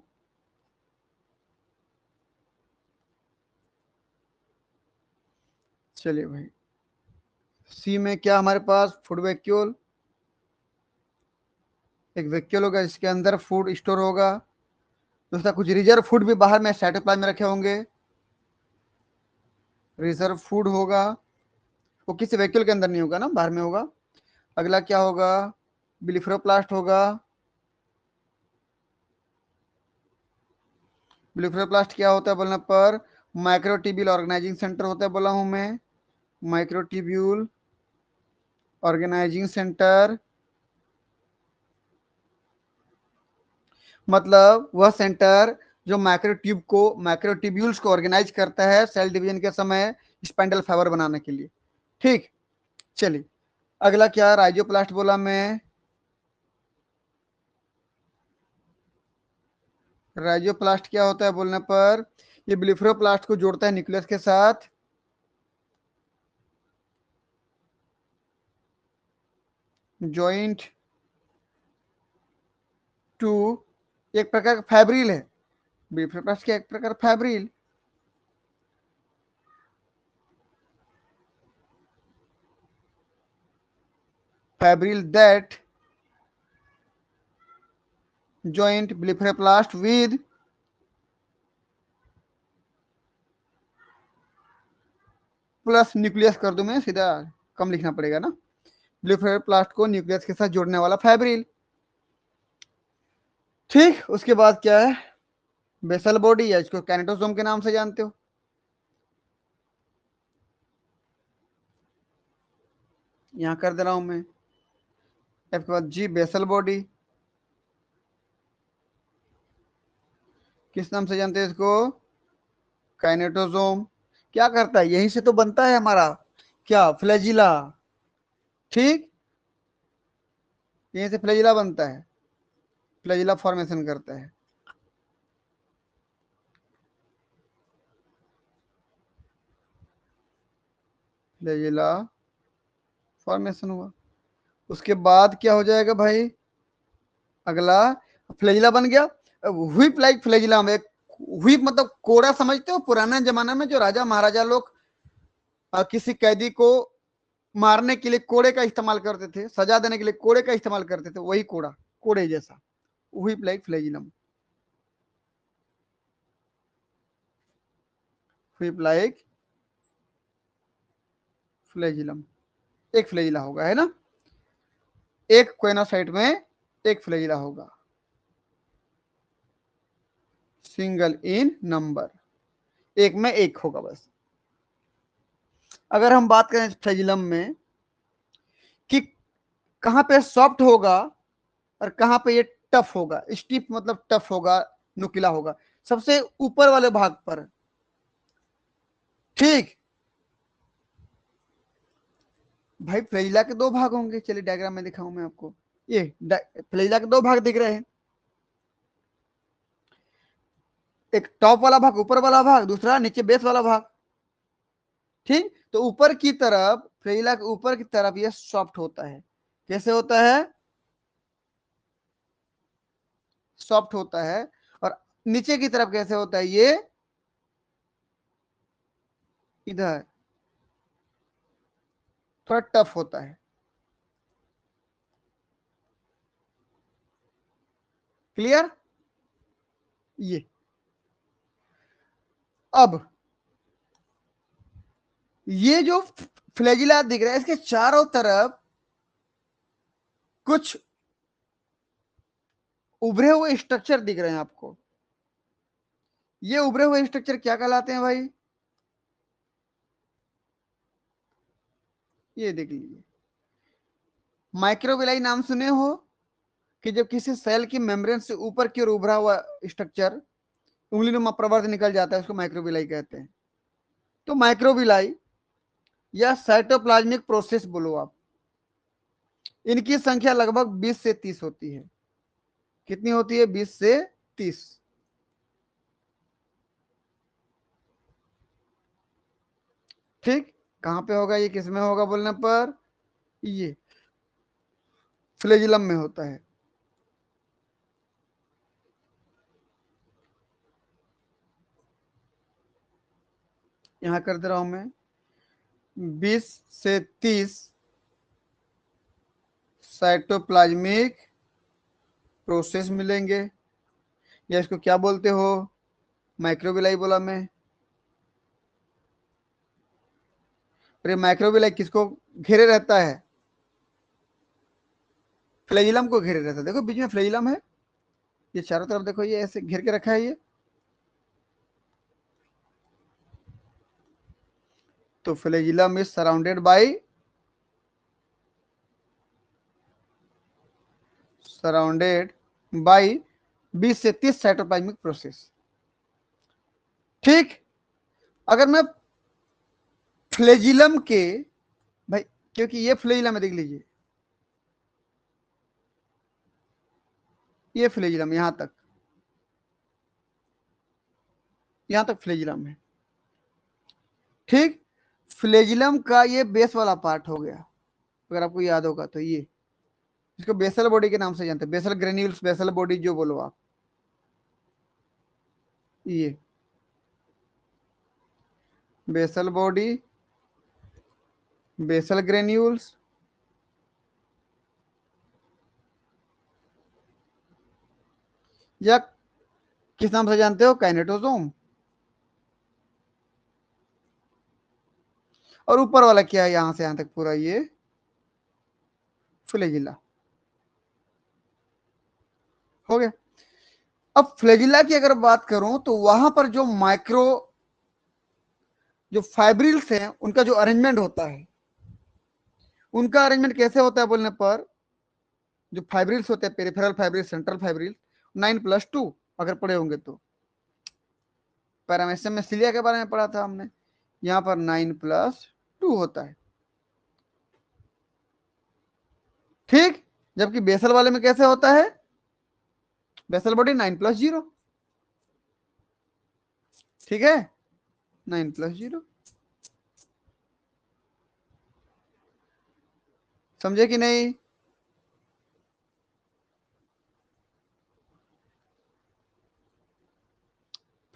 चलिए भाई, सी में क्या हमारे पास, फूड वैक्यूल, एक वैक्यूल होगा जिसके अंदर फूड स्टोर होगा। दूसरा कुछ रिजर्व फूड भी बाहर में साइटोप्लाज्म में रखे होंगे, रिजर्व फूड होगा, वो किसी वैक्यूल के अंदर नहीं होगा ना, बाहर में होगा। अगला क्या होगा, ब्लिफरोप्लास्ट होगा। ब्लिफरोप्लास्ट क्या होता है बोलने पर, माइक्रोट्यूब्यूल ऑर्गेनाइजिंग सेंटर होता है, बोला हूं मैं, माइक्रोट्यूब्यूल ऑर्गेनाइजिंग सेंटर। मतलब वह सेंटर जो माइक्रोट्यूब्यूल्स को ऑर्गेनाइज करता है सेल डिवीजन के समय स्पाइंडल फाइबर बनाने के लिए। ठीक। चलिए अगला क्या, राइजोप्लास्ट बोला मैं। राइजोप्लास्ट क्या होता है बोलने पर, ये ब्लिफरोप्लास्ट को जोड़ता है न्यूक्लियस के साथ। जॉइंट टू, एक प्रकार का फैब्रिल है ब्लिफरोप्लास्ट का, एक प्रकार fibril. Fibril that joint blepharoplast with plus nucleus कर दूं मैं सीधा, कम लिखना पड़ेगा ना। ब्लिफरोप्लास्ट को न्यूक्लियस के साथ जोड़ने वाला फैब्रिल। ठीक। उसके बाद क्या है, बेसल बॉडी, या इसको कैनेटोसोम के नाम से जानते हो। यहां कर दे रहा हूं मैं। एफ के बाद जी, बेसल बॉडी, किस नाम से जानते हैं इसको, काइनेटोसोम। क्या करता है, यहीं से तो बनता है हमारा क्या, फ्लैजिला। ठीक। यहीं से फ्लैजिला बनता है, फ्लैजिला फॉर्मेशन करता है। फ्लैजिला फॉर्मेशन हुआ। उसके बाद क्या हो जाएगा भाई, अगला फ्लैजिला बन गया। व्हिप लाइक फ्लैजिला में, व्हिप मतलब कोड़ा, समझते हो पुराने जमाने में जो राजा महाराजा लोग किसी कैदी को मारने के लिए कोड़े का इस्तेमाल करते थे, सजा देने के लिए कोड़े का इस्तेमाल करते थे, वही कोड़ा, कोड़े जैसा, whip like flagellum. Whip like flagellum, एक फ्लैजिला होगा, है ना, एक कोइनोसाइट में एक फ्लैजिला होगा, सिंगल इन नंबर, एक में एक होगा बस। अगर हम बात करें फ्लैजिलम में कि कहां पे सॉफ्ट होगा और कहां पे ये टफ होगा, स्टिफ मतलब टफ होगा, नुकीला होगा, सबसे ऊपर वाले भाग पर। ठीक। भाई फ्लैजिला के दो भाग होंगे, चलिए डायग्राम में दिखाऊं मैं आपको। ये फ्लैजिला के दो भाग दिख रहे हैं, एक टॉप वाला भाग, ऊपर वाला भाग, दूसरा नीचे बेस वाला भाग। ठीक। तो ऊपर की तरफ, फ्लैजिला के ऊपर की तरफ ये सॉफ्ट होता है। कैसे होता है, सॉफ्ट होता है। और नीचे की तरफ कैसे होता है, ये इधर थोड़ा टफ होता है। क्लियर। ये अब ये जो फ्लैजिला दिख रहा है, इसके चारों तरफ कुछ उभरे हुए स्ट्रक्चर दिख रहे हैं आपको, ये उभरे हुए स्ट्रक्चर क्या कहलाते हैं भाई? ये देख लीजिए, माइक्रोविलाई नाम सुने हो कि जब किसी सेल की मेम्ब्रेन से ऊपर की ओर उभरा हुआ स्ट्रक्चर उंगलीनुमा प्रवर्ध निकल जाता है, उसको माइक्रोविलाई कहते हैं। तो माइक्रोविलाई या साइटोप्लाज्मिक प्रोसेस बोलो आप, इनकी संख्या लगभग 20 से 30 होती है। कितनी होती है? 20 से 30। ठीक, कहां पे होगा ये, किसमें होगा बोलने पर? ये फ्लेजिलम में होता है। यहां कर दे रहा हूं मैं, 20 से 30 साइटोप्लाज्मिक प्रोसेस मिलेंगे, या इसको क्या बोलते हो? माइक्रोविलाई बोला मैं। और ये माइक्रोविलाई किसको घेरे रहता है? फ्लेजिलम को घेरे रहता है। देखो बीच में फ्लेजिलम है, ये चारों तरफ देखो, ये ऐसे घेर के रखा है ये। तो फ्लेजिलम इज सराउंडेड बाई 20 से 30 साइटोप्लाज्मिक प्रोसेस। ठीक, अगर मैं फ्लेजिलम के, भाई क्योंकि ये फ्लेजिलम है, देख लीजिए ये फ्लेजिलम, यहां तक फ्लेजिलम है। ठीक, फ्लेजिलम का ये बेस वाला पार्ट हो गया, अगर आपको याद होगा तो ये, इसको बेसल बॉडी के नाम से जानते हैं, बेसल ग्रेन्यूल्स, बेसल बॉडी जो बोलो आप। ये बेसल बॉडी, बेसल ग्रेन्यूल्स, या किस नाम से जानते हो? काइनेटोसोम। और ऊपर वाला क्या है, यहां से यहां तक पूरा ये फ्लेजिला हो गया। अब फ्लेजिला की अगर बात करूं तो वहां पर जो जो फाइब्रिल्स हैं, उनका जो अरेंजमेंट होता है, उनका अरेंजमेंट कैसे होता है बोलने पर, जो फाइब्रिल्स होते हैं, पेरिफेरल फाइब्रिल, सेंट्रल फाइब्रिल, 9+2 अगर पढ़े होंगे तो, पैरामेसियम में सिलिया के बारे में पढ़ा था हमने, यहां पर 9+2 होता है। ठीक, जबकि बेसल वाले में कैसे होता है? Basal body 9+0। ठीक है, 9+0। समझे कि नहीं?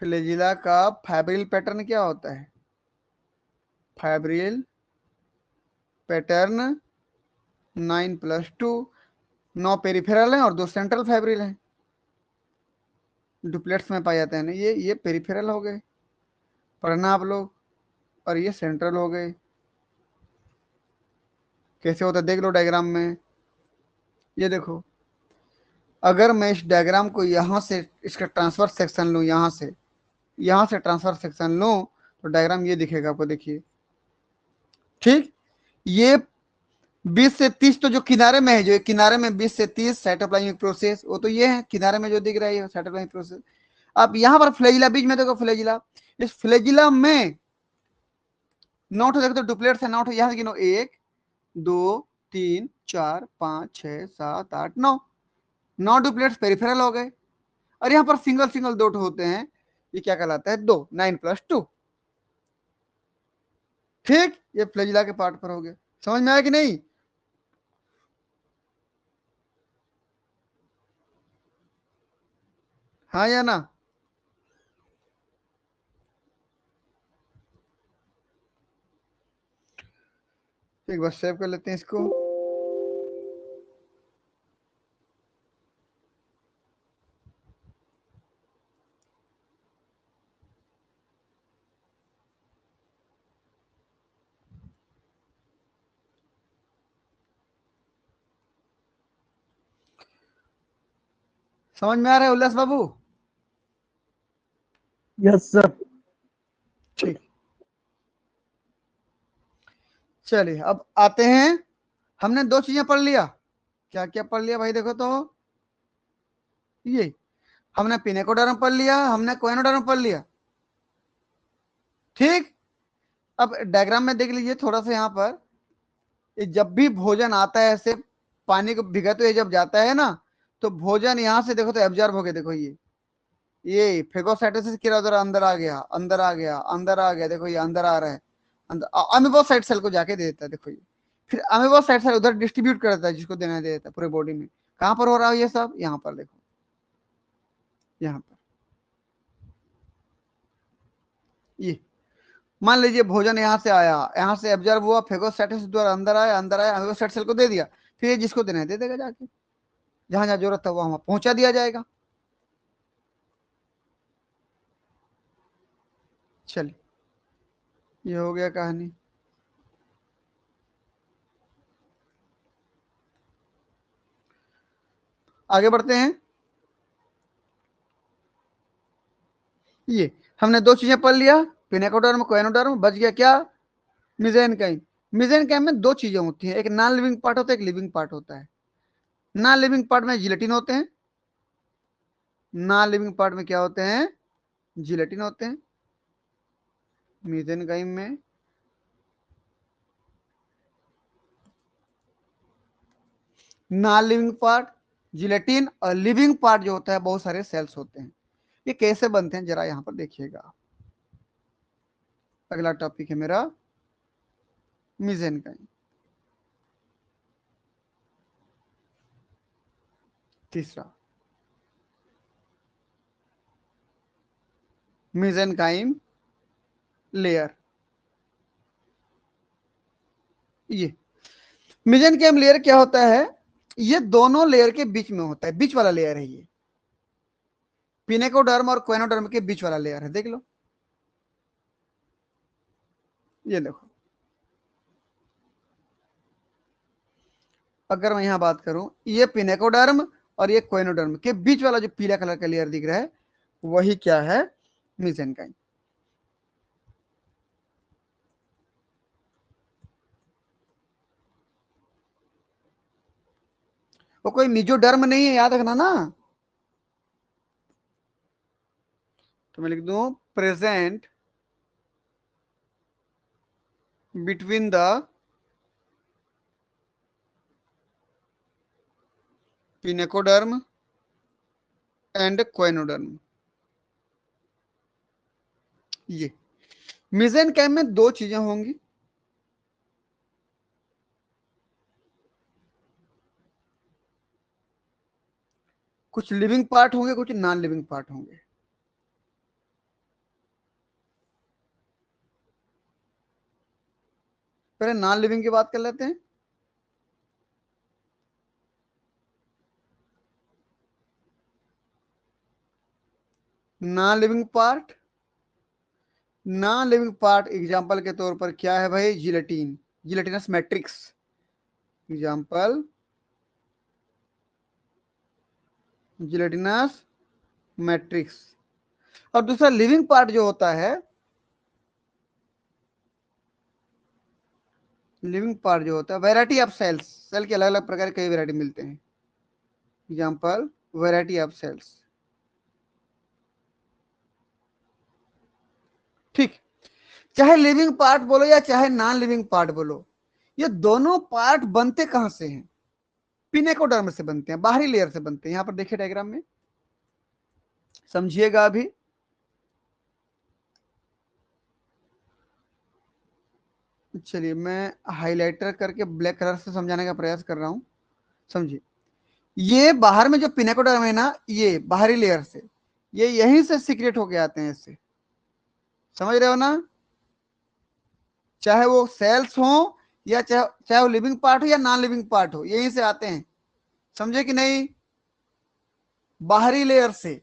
फ्लेजिला का फाइब्रिल पैटर्न क्या होता है? फाइब्रिल पैटर्न 9+2, 9 पेरिफेरल हैं और 2 सेंट्रल फाइब्रिल हैं, डुप्लेट्स में पाए जाते हैं ना। ये पेरिफेरल हो गए, पढ़ना आप लोग, और ये सेंट्रल हो गए। कैसे होता है देख लो डायग्राम में, ये देखो, अगर मैं इस डायग्राम को यहां से, इसका ट्रांसफर सेक्शन लूं, यहां से ट्रांसफर सेक्शन लूं, तो डायग्राम ये दिखेगा आपको, देखिए। ठीक, ये 20 से 30 तो जो किनारे में है, जो किनारे में 20 से 30 साइटोप्लाज्मिक प्रोसेस, वो तो ये है किनारे में जो दिख रहा है साइटोप्लाज्मिक प्रोसेस। अब यहां पर फ्लेजिला, बीच में देखो फ्लेजिला, इस फ्लेजिला में नोट देखो तो डुप्लेट्स है, नोट यहां से गिनो, 1 2 3 4 5 6 7 8 9, 9 डुप्लेट्स पेरिफेरल हो गए। और यहां पर सिंगल सिंगल दो होते हैं, ये क्या कहलाता है? 2, 9+2। ठीक, ये फ्लेजिला के पार्ट पर हो गया। समझ में आया कि नहीं? हाँ या ना? एक बार सेव कर लेते हैं इसको। समझ में आ रहा है उल्लास बाबू? Yes sir. ठीक, चलिए अब आते हैं। हमने दो चीजें पढ़ लिया। क्या क्या पढ़ लिया भाई? देखो तो, ये हमने पिनेकोडर्म पढ़ लिया, हमने कोएनोडर्म पढ़ लिया। ठीक, अब डायग्राम में देख लीजिए थोड़ा सा यहाँ पर। ये जब भी भोजन आता है ऐसे पानी को भिगाते हुए जब जाता है ना, तो भोजन यहाँ से देखो तो एब्जॉर्ब हो गया। देखो ये फेगोसाइटोसिस की तरह अंदर आ गया, अंदर आ गया, अंदर आ गया। देखो ये अंदर आ रहा है, अंदर अमीबोसाइट सेल को जाके दे देता है। देखो ये फिर अमीबोसाइट सेल उधर डिस्ट्रीब्यूट कर देता है, जिसको देना दे देता है पूरे बॉडी में। कहां पर हो रहा है ये सब? यहाँ पर देखो, यहाँ पर। ये मान लीजिए भोजन यहाँ से आया, यहाँ से एब्जॉर्ब हुआ, फेगोसाइटोसिस द्वारा अंदर आया, अंदर आया, अमीबोसाइट सेल को दे दिया। फिर ये जिसको देना है दे देगा जाके, जहां जहां जरूरत है वहां पहुंचा दिया जाएगा। चलिए, ये हो गया कहानी। आगे बढ़ते हैं। ये हमने दो चीजें पढ़ लिया, पिनेकोडर्म कोएनोडर्म। बच गया क्या? मिजेनकाइम। मिजेनकाइम में दो चीजें होती हैं, एक नॉन लिविंग पार्ट होता है, एक लिविंग पार्ट होता है। नॉन लिविंग पार्ट में जिलेटिन होते हैं। नॉन लिविंग पार्ट में क्या होते हैं? जिलेटिन होते हैं मिजेनकाइम में। नॉन लिविंग पार्ट जिलेटिन, और लिविंग पार्ट जो होता है बहुत सारे सेल्स होते हैं। ये कैसे बनते हैं जरा यहां पर देखिएगा। अगला टॉपिक है मेरा मिजेनकाइम। तीसरा मिजेनकाइम लेयर। ये मिजेनकाइम लेयर क्या होता है? ये दोनों लेयर के बीच में होता है, बीच वाला लेयर है ये। पिनेकोडर्म और कोएनोडर्म के बीच वाला लेयर है, देख लो। ये देखो, अगर मैं यहां बात करूं, ये पिनेकोडर्म और ये कोएनोडर्म के बीच वाला जो पीला कलर का लेयर दिख रहा है, वही क्या है? मिजेनकाइम। वो कोई मिजोडर्म नहीं है, याद रखना ना। तो मैं लिख दूं present between the pinacoderm and choanoderm. ये मिजेनकाइम में दो चीजें होंगी, कुछ लिविंग पार्ट होंगे, कुछ नॉन लिविंग पार्ट होंगे। पहले नॉन लिविंग की बात कर लेते हैं। Non living part, non living part example के तौर पर क्या है भाई? Gelatin, gelatinous matrix example, gelatinous matrix. और दूसरा लिविंग पार्ट जो होता है, लिविंग पार्ट जो होता है वैरायटी ऑफ सेल्स, सेल के अलग अलग प्रकार के कई वैरायटी मिलते हैं। Example variety of cells. ठीक, चाहे लिविंग पार्ट बोलो या चाहे नॉन लिविंग पार्ट बोलो, ये दोनों पार्ट बनते कहां से हैं? पिनेकोडर्म से बनते हैं, बाहरी लेयर से बनते हैं। यहां पर देखिए डायग्राम में, समझिएगा अभी। चलिए मैं हाइलाइटर करके ब्लैक कलर से समझाने का प्रयास कर रहा हूं, समझिए। ये बाहर में जो पिनेकोडर्म है ना, ये बाहरी लेयर से, ये यहीं से सीक्रेट होके आते हैं इससे। समझ रहे हो ना? चाहे वो सेल्स हो या चाहे चाहे वो लिविंग पार्ट हो या नॉन लिविंग पार्ट हो, यहीं से आते हैं। समझे कि नहीं? बाहरी लेयर से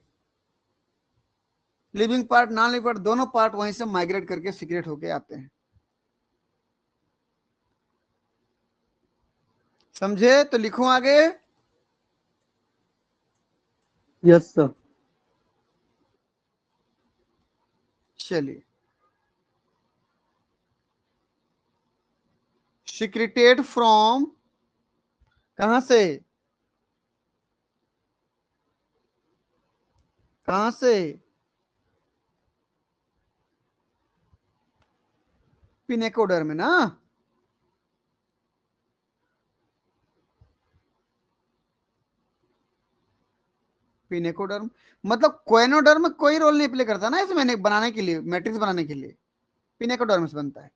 living part non living part दोनों पार्ट वहीं से माइग्रेट करके सीक्रेट होके आते हैं। समझे? तो लिखूं आगे। Yes sir. चलिए, सिक्रेटेड फ्रॉम, कहां से, कहां से, पिनेकोडर्म ना। पिनेकोडर्म मतलब कोएनोडर्म कोई रोल नहीं प्ले करता ना इसमें बनाने के लिए, मैट्रिक्स बनाने के लिए पिनेकोडर्म से बनता है।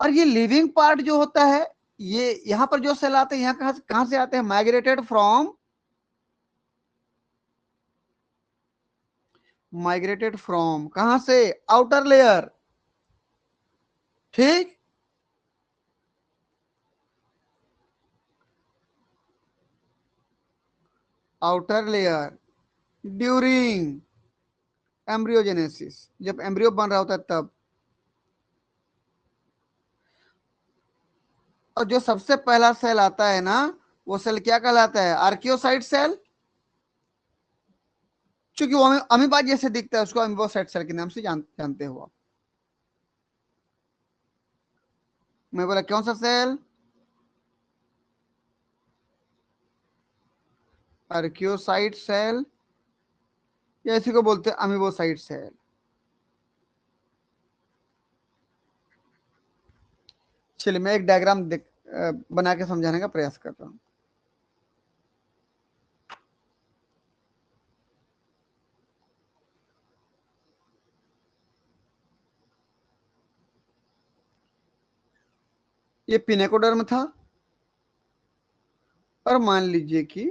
और ये लिविंग पार्ट जो होता है, ये यहां पर जो सेल आते हैं, यहाँ कहां से आते हैं, माइग्रेटेड फ्रॉम, माइग्रेटेड फ्रॉम कहां से, आउटर लेयर, ठीक। आउटर लेयर ड्यूरिंग एम्ब्रियोजेनेसिस, जब एम्ब्रियो बन रहा होता है तब। और जो सबसे पहला सेल आता है ना, वो सेल क्या कहलाता है, आर्कियोसाइट सेल। क्योंकि वो अमीबा जैसे दिखता है, उसको अमीबोसाइट सेल के नाम से जानते हो आप। मैं बोला कौन सा सेल, आर्कियोसाइट सेल, या इसी को बोलते हैं अमीबोसाइट सेल। चलिए, मैं एक डायग्राम बना के समझाने का प्रयास करता हूं। ये पिनेकोडर्म था, और मान लीजिए कि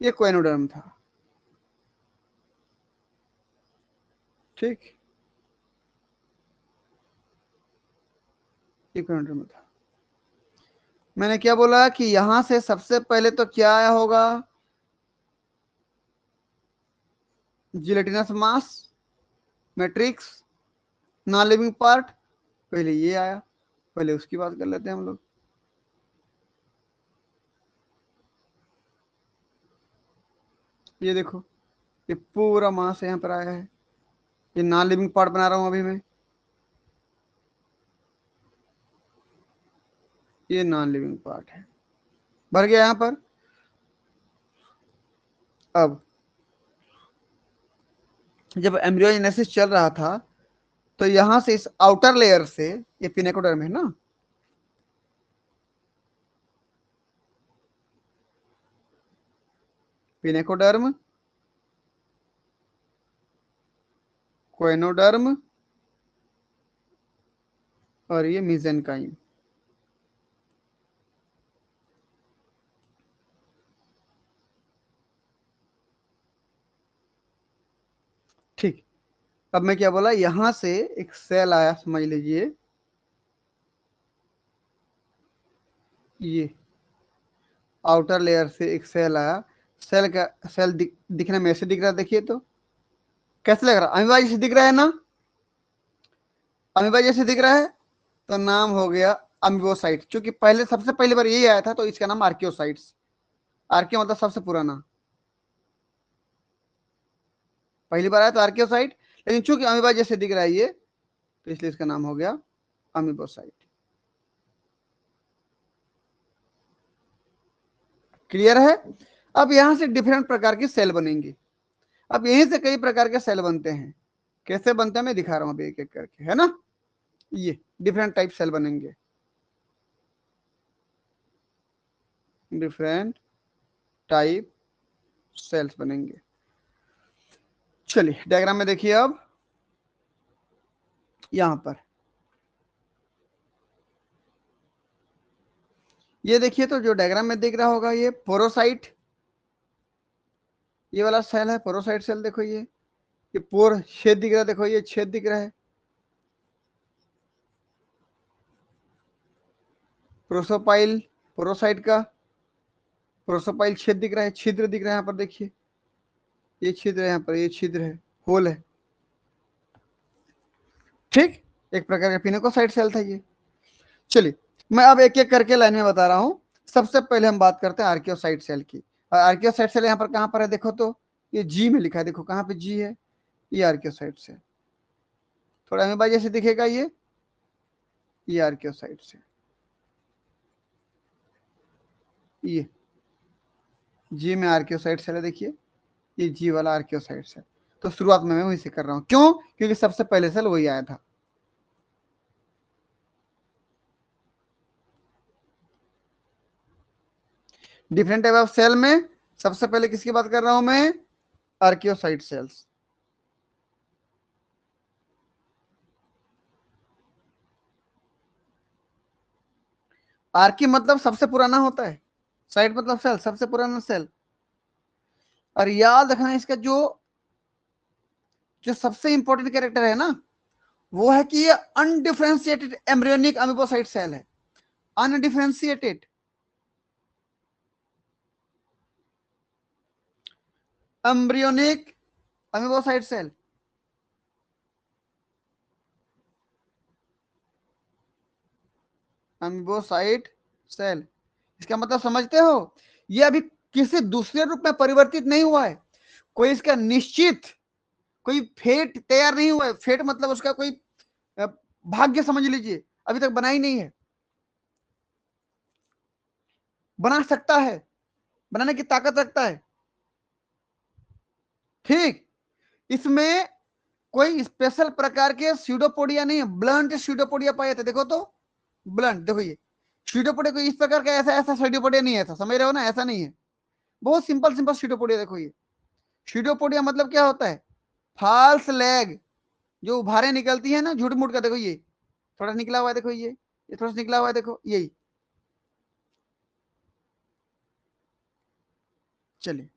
ये कोएनोडर्म था, ठीक। ये कोएनोडर्म था। मैंने क्या बोला कि यहां से सबसे पहले तो क्या आया होगा, जिलेटिनस मास, मैट्रिक्स, नॉन लिविंग पार्ट, पहले ये आया। पहले उसकी बात कर लेते हैं हम लोग। ये देखो, ये पूरा मास यहाँ पर आया है। ये नॉन लिविंग पार्ट बना रहा हूं अभी मैं, ये नॉन लिविंग पार्ट है, भर गया यहाँ पर। अब जब एम्ब्रियोजेनेसिस चल रहा था, तो यहां से इस आउटर लेयर से, ये पिनेकोडर्म है ना, पिनेकोडर्म, कोएनोडर्म, और ये मेसेनकाइम। ठीक। अब मैं क्या बोला, यहां से एक सेल आया, समझ लीजिए ये आउटर लेयर से एक सेल आया। सेल का सेल दिखने में ऐसे दिख रहा है, देखिए तो कैसे लग रहा है, अमीबा जैसे दिख रहा है ना, अमीबा जैसे दिख रहा है, तो नाम हो गया अमीबोसाइट। क्योंकि पहले सबसे पहली बार यही आया था, तो इसका नाम आर्कियोसाइट्स। आर्कियो मतलब सबसे पुराना, पहली बार आया तो आर्कियोसाइट, लेकिन चूंकि अमीबा जैसे दिख रहा है ये, तो इसलिए इसका नाम हो गया अमीबोसाइट। क्लियर है। अब यहां से डिफरेंट प्रकार की सेल बनेंगी। अब यहीं से कई प्रकार के सेल बनते हैं। कैसे बनते हैं मैं दिखा रहा हूं अभी एक एक करके, है ना। ये डिफरेंट टाइप सेल बनेंगे, डिफरेंट टाइप सेल्स बनेंगे। चलिए डायग्राम में देखिए। अब यहां पर ये देखिए, तो जो डायग्राम में दिख रहा होगा, ये पोरोसाइट, ये वाला सेल है पोरोसाइट सेल। देखो ये पोर छेद दिख रहा है, देखो ये छेद दिख रहा है, प्रोसोपाइल, पोरोसाइट का प्रोसोपाइल छेद दिख रहा है, छिद्र दिख रहा है यहाँ पर, देखिए ये छिद्र है, यहाँ पर ये छिद्र है, होल है, ठीक। एक प्रकार का पिनोकोसाइट सेल था ये। चलिए मैं अब एक एक करके लाइन में बता रहा हूं। सबसे पहले हम बात करते हैं आर्कियोसाइट सेल की। और आर्कियोसाइट सेल यहाँ पर कहां पर है, देखो तो ये जी में लिखा है, देखो कहां पे जी है, ये आर्कियोसाइट सेल। थोड़ा अमीबा जैसे दिखेगा ये आर्कियोसाइट सेल, ये जी में आर्कियोसाइट सेल है, देखिए ये जी वाला आर्कियोसाइट सेल। तो शुरुआत में मैं वही से कर रहा हूं, क्यों, क्योंकि सबसे पहले सेल वही आया था। डिफरेंट टाइप ऑफ सेल में सबसे पहले किसकी बात कर रहा हूं मैं, आर्कियोसाइट सेल्स। आर्की मतलब सबसे पुराना होता है, साइट मतलब सेल, सबसे पुराना सेल। और याद रखना इसका जो जो सबसे इंपॉर्टेंट कैरेक्टर है ना, वो है कि ये अनडिफरेंशिएटेड एम्ब्रियोनिक अमीबोसाइट सेल है। Undifferentiated embryonic amoebocyte cell. Amoebocyte cell, इसका मतलब समझते हो, ये अभी किसी दूसरे रूप में परिवर्तित नहीं हुआ है, कोई इसका निश्चित कोई फेट तैयार नहीं हुआ है। फेट मतलब उसका कोई भाग्य समझ लीजिए, अभी तक बना ही नहीं है। बना सकता है, बनाने की ताकत रखता है। ठीक, इसमें कोई स्पेशल प्रकार के स्यूडोपोडिया नहीं है, ब्लंट स्यूडोपोडिया पाए थे, देखो तो ब्लंट, देखो ये स्यूडोपोडिया कोई इस प्रकार का ऐसा ऐसा स्यूडोपोडिया नहीं है था, समझ रहे हो ना, ऐसा नहीं है। बहुत सिंपल सिंपल स्यूडोपोडिया, देखो ये स्यूडोपोडिया मतलब क्या होता है, फाल्स लेग, जो उभारे निकलती है ना झूठ मूठ का, देखो ये थोड़ा निकला हुआ है, देखो ये थोड़ा सा निकला हुआ है, देखो यही। चलिए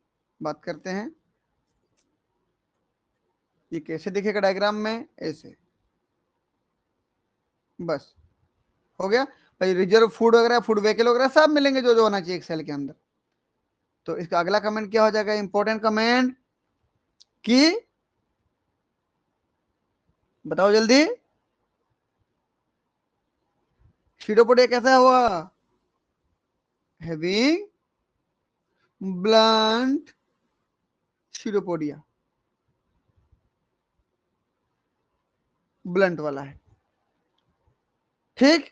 बात करते हैं, ये कैसे दिखेगा डायग्राम में, ऐसे, बस हो गया भाई। रिजर्व फूड वगैरह, फूड व्हीकल वगैरह सब मिलेंगे जो जो होना चाहिए एक सेल के अंदर। तो इसका अगला कमेंट क्या हो जाएगा, इंपॉर्टेंट कमेंट, कि बताओ जल्दी, स्यूडोपोडिया कैसा हुआ, हैविंग ब्लंट स्यूडोपोडिया, ब्लंट वाला है। ठीक,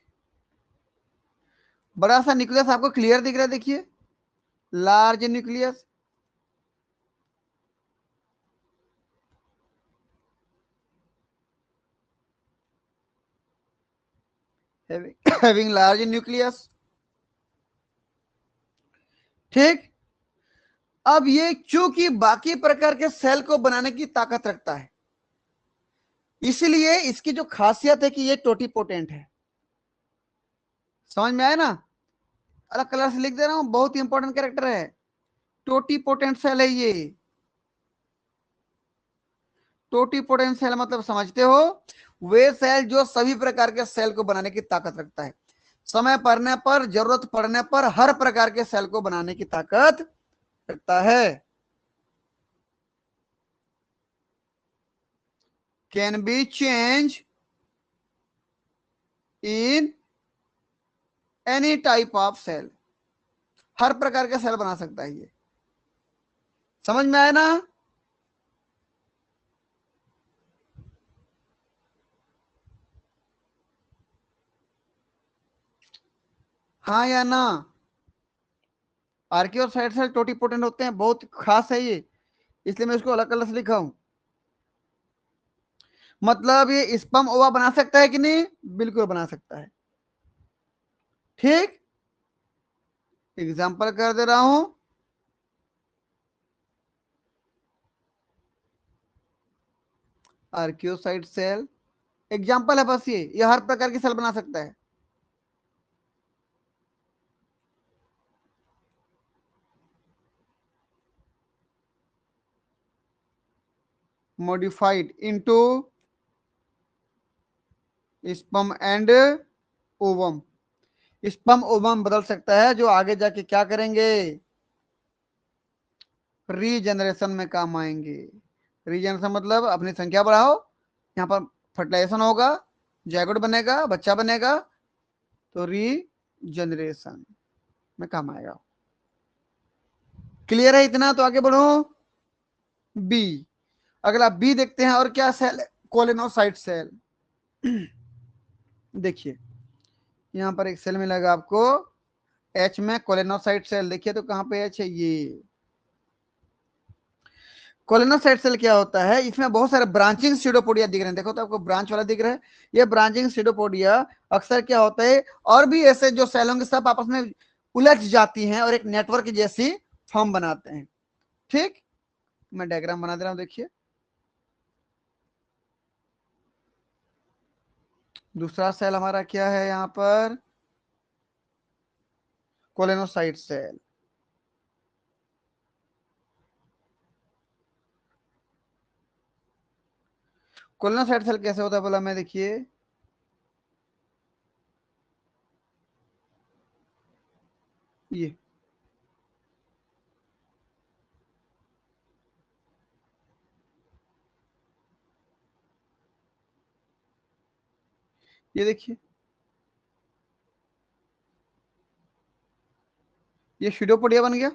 बड़ा सा न्यूक्लियस आपको क्लियर दिख रहा है, देखिए large nucleus. Having large nucleus. ठीक, अब ये चूंकि बाकी प्रकार के सेल को बनाने की ताकत रखता है, इसलिए इसकी जो खासियत है कि ये टोटीपोटेंट है। समझ में आया ना, अलग कलर से लिख दे रहा हूं, बहुत ही इंपॉर्टेंट कैरेक्टर है, टोटीपोटेंट सेल है ये। टोटीपोटेंट सेल मतलब समझते हो, वे सेल जो सभी प्रकार के सेल को बनाने की ताकत रखता है, समय पड़ने पर, जरूरत पड़ने पर हर प्रकार के सेल को बनाने की ताकत रखता है। Can be change in any type of cell, हर प्रकार के सेल बना सकता है ये। समझ में आया ना, हाँ या ना। आर्कियोसाइट सेल टोटीपोटेंट होते हैं, बहुत खास है ये, इसलिए मैं इसको अलग कलर से लिखा हूं। मतलब ये स्पर्म ओवा बना सकता है कि नहीं, बिल्कुल बना सकता है। ठीक, एग्जाम्पल कर दे रहा हूं, आर्कियोसाइट सेल एग्जाम्पल है बस, ये हर प्रकार की सेल बना सकता है। Modified into sperm and ovum, sperm ovum बदल सकता है, जो आगे जाके क्या करेंगे, रीजनरेशन में काम आएंगे। रीजनरेशन मतलब अपनी संख्या बढ़ाओ, यहाँ पर फर्टिलाइजेशन होगा, जायगोट बनेगा, बच्चा बनेगा, तो रीजनरेशन में काम आएगा। क्लियर है इतना? तो आगे बढ़ो। बी, अगला बी देखते हैं। और क्या सेल? कोलिनोसाइट सेल। देखिए यहां पर एक सेल मिलेगा आपको एच में, कोलिनोसाइट सेल। देखिए तो कहां पे एच है? ये कोलिनोसाइट सेल क्या होता है? इसमें बहुत सारे ब्रांचिंग सीडोपोडिया दिख रहे हैं। देखो तो आपको ब्रांच वाला दिख रहा है। ये ब्रांचिंग सीडोपोडिया अक्सर क्या होता है, और भी ऐसे जो सेल होंगे सब आपस में उलझ जाती हैं और एक नेटवर्क जैसी फॉर्म बनाते हैं। ठीक, मैं डायग्राम बना दे रहा हूं, देखिए। दूसरा सेल हमारा क्या है यहां पर? कोलिनोसाइट सेल। कोलिनोसाइट सेल कैसे होता है बोला मैं? देखिए ये देखिए, ये सीडोपोडिया बन गया।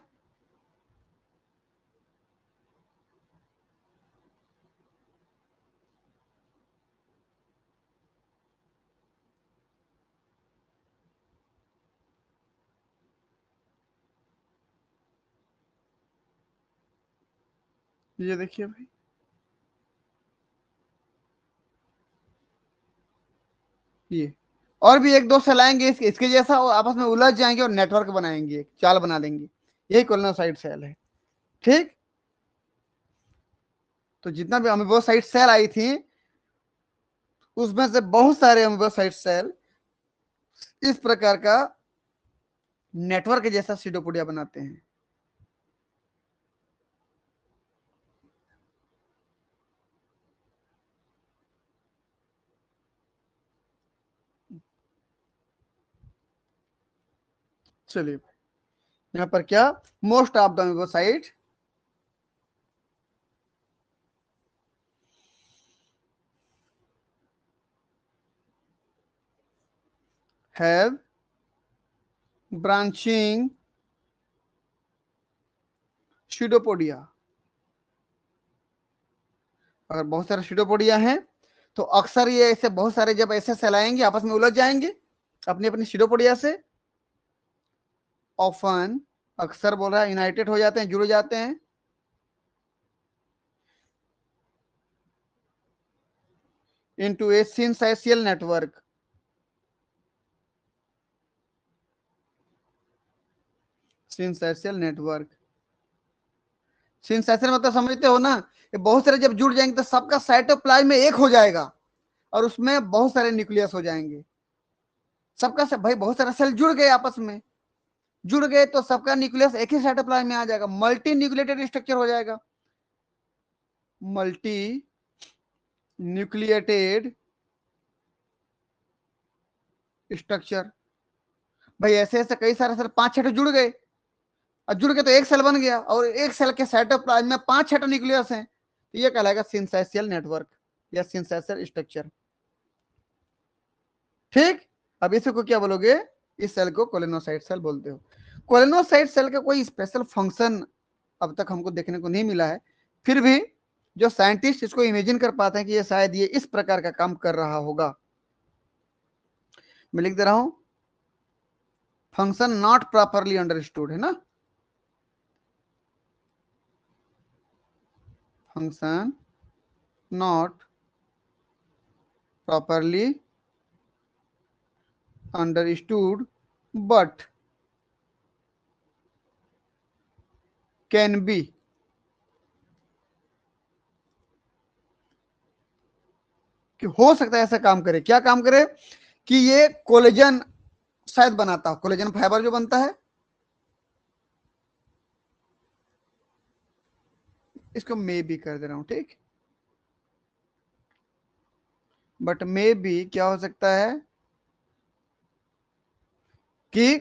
ये देखिए भाई, ये और भी एक दो सेल आएंगे इसके जैसा, और आपस में उलझ जाएंगे और नेटवर्क बनाएंगे, चाल बना लेंगे। यही कोलिनोसाइट सेल है। ठीक, तो जितना भी अमीबोसाइट सेल आई थी उसमें से बहुत सारे अमीबोसाइट सेल इस प्रकार का नेटवर्क जैसा सीडोपोडिया बनाते हैं। चलिए, यहाँ पर क्या, most of the amoebocyte have branching pseudopodia. अगर बहुत सारे सीडोपोडिया हैं तो अक्सर ये ऐसे बहुत सारे जब ऐसे सेल आएंगे आपस में उलझ जाएंगे अपनी अपनी सीडोपोडिया से। ऑफन, अक्सर बोल रहा है, यूनाइटेड हो जाते हैं, जुड़ जाते हैं इनटू ए सिंथेसियल नेटवर्क। सिंथेसियल नेटवर्क, सिंथेसियल मतलब समझते हो ना? ये बहुत सारे जब जुड़ जाएंगे तो सबका साइटोप्लाज्म में एक हो जाएगा और उसमें बहुत सारे न्यूक्लियस हो जाएंगे। सबका सब भाई, बहुत सारे सेल जुड़ गए, आपस में जुड़ गए तो सबका न्यूक्लियस एक ही साइटोप्लाज्म में आ जाएगा, मल्टी न्यूक्लिएटेड स्ट्रक्चर हो जाएगा। Multi nucleated structure. भाई ऐसे ऐसे कई सारे सेल, पांच छठे जुड़ गए, और जुड़ के तो एक सेल बन गया, और एक सेल के साइटोप्लाज्म में पांच छठे न्यूक्लियस हैं, तो ये कहलाएगा सिंथेसियल नेटवर्क या सिंथेसियल स्ट्रक्चर। ठीक, अब इसे को क्या बोलोगे? इस सेल को कोलिनोसाइट सेल बोलते हो। कोलिनोसाइट सेल का कोई स्पेशल फंक्शन अब तक हमको देखने को नहीं मिला है, फिर भी जो साइंटिस्ट इसको इमेजिन कर पाते हैं कि ये शायद ये इस प्रकार का काम कर रहा होगा। मैं लिख दे रहा हूं, फंक्शन नॉट प्रॉपरली अंडरस्टूड, है ना? Function not properly understood but can be कि हो सकता है ऐसा काम करे। क्या काम करे? कि ये कोलेजन शायद बनाता हो, कोलेजन फाइबर जो बनता है, इसको मे भी कर दे रहा हूं। ठीक, बट मे भी क्या हो सकता है कि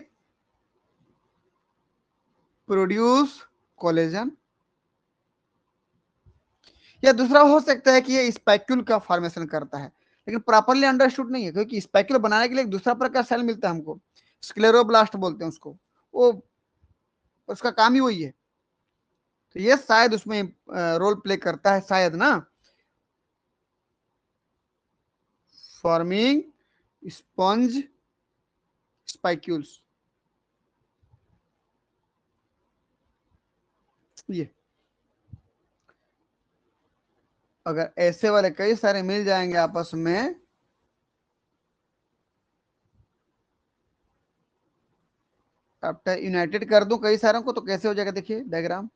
प्रोड्यूस कोलेजन, या दूसरा हो सकता है कि ये स्पाइक्यूल का फॉर्मेशन करता है। लेकिन प्रॉपरली अंडरस्टूड नहीं है, क्योंकि स्पाइक्यूल बनाने के लिए एक दूसरा प्रकार सेल मिलता है हमको, स्क्लेरोब्लास्ट बोलते हैं उसको, वो उसका काम ही वही है। तो ये शायद उसमें रोल प्ले करता है शायद ना, फॉर्मिंग स्पंज स्पाइक्यूल्स। ये अगर ऐसे वाले कई सारे मिल जाएंगे आपस में, अब यूनाइटेड कर दूं कई सारों को तो कैसे हो जाएगा, देखिए डायग्राम।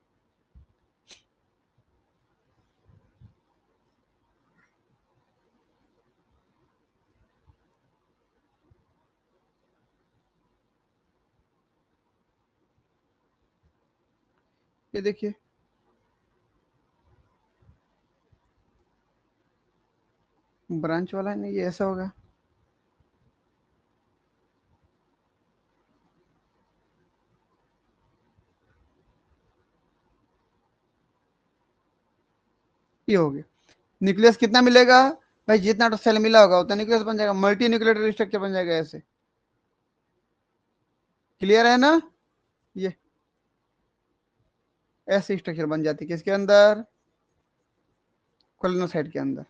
ये देखिए, ब्रांच वाला नहीं, ये ऐसा होगा। ये हो गया। न्यूक्लियस कितना मिलेगा भाई, जितना तो सेल मिला होगा उतना न्यूक्लियस बन जाएगा, मल्टी न्यूक्लियोटाइड स्ट्रक्चर बन जाएगा ऐसे। क्लियर है ना? ये ऐसे स्ट्रक्चर बन जाती है किसके अंदर, कोलिनोसाइट के अंदर।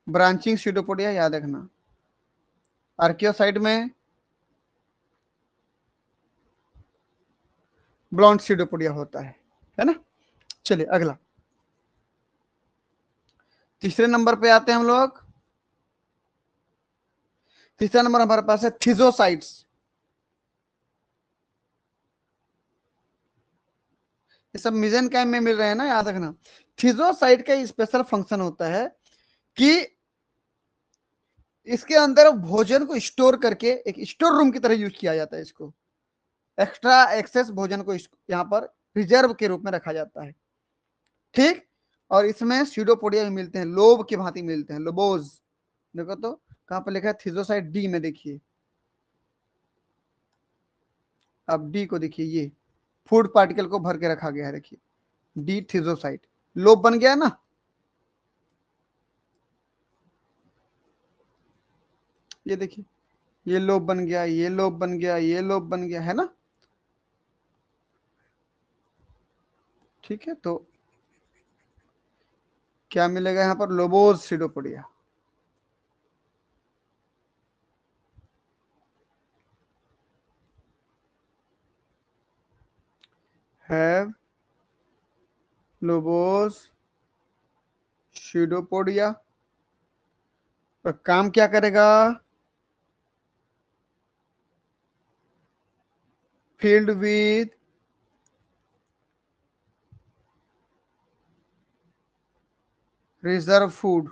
ब्रांचिंग सीडोपोडिया याद रखना। आर्कियोसाइट में ब्लॉन्ड सीडोपोडिया होता है ना। चलिए अगला, तीसरे नंबर पे आते हैं हम लोग। तीसरा नंबर हमारे पास है थिजोसाइट्स। ये सब मिजेनकाइम में मिल रहे हैं ना, याद रखना। थिजोसाइट का स्पेशल फंक्शन होता है कि इसके अंदर भोजन को स्टोर करके एक स्टोर रूम की तरह यूज किया जाता है इसको। एक्स्ट्रा एक्सेस भोजन को यहाँ पर रिजर्व के रूप में रखा जाता है, ठीक। और इसमें सीडोपोडिया भी मिलते हैं, लोब की भांति मिलते हैं, लोबोज। देखो तो कहां पर लिखा है, थिजोसाइट डी में देखिए। अब डी को देखिए, ये फूड पार्टिकल को भर के रखा गया है, देखिए डी थिजोसाइट, लोब बन गया ना। ये देखिए, ये लोब बन गया, ये लोब बन गया, ये लोब बन गया, है ना। ठीक है, तो क्या मिलेगा यहाँ पर, lobose pseudopodia. Have lobose pseudopodia. और काम क्या करेगा, फील्ड विद रिजर्व फूड।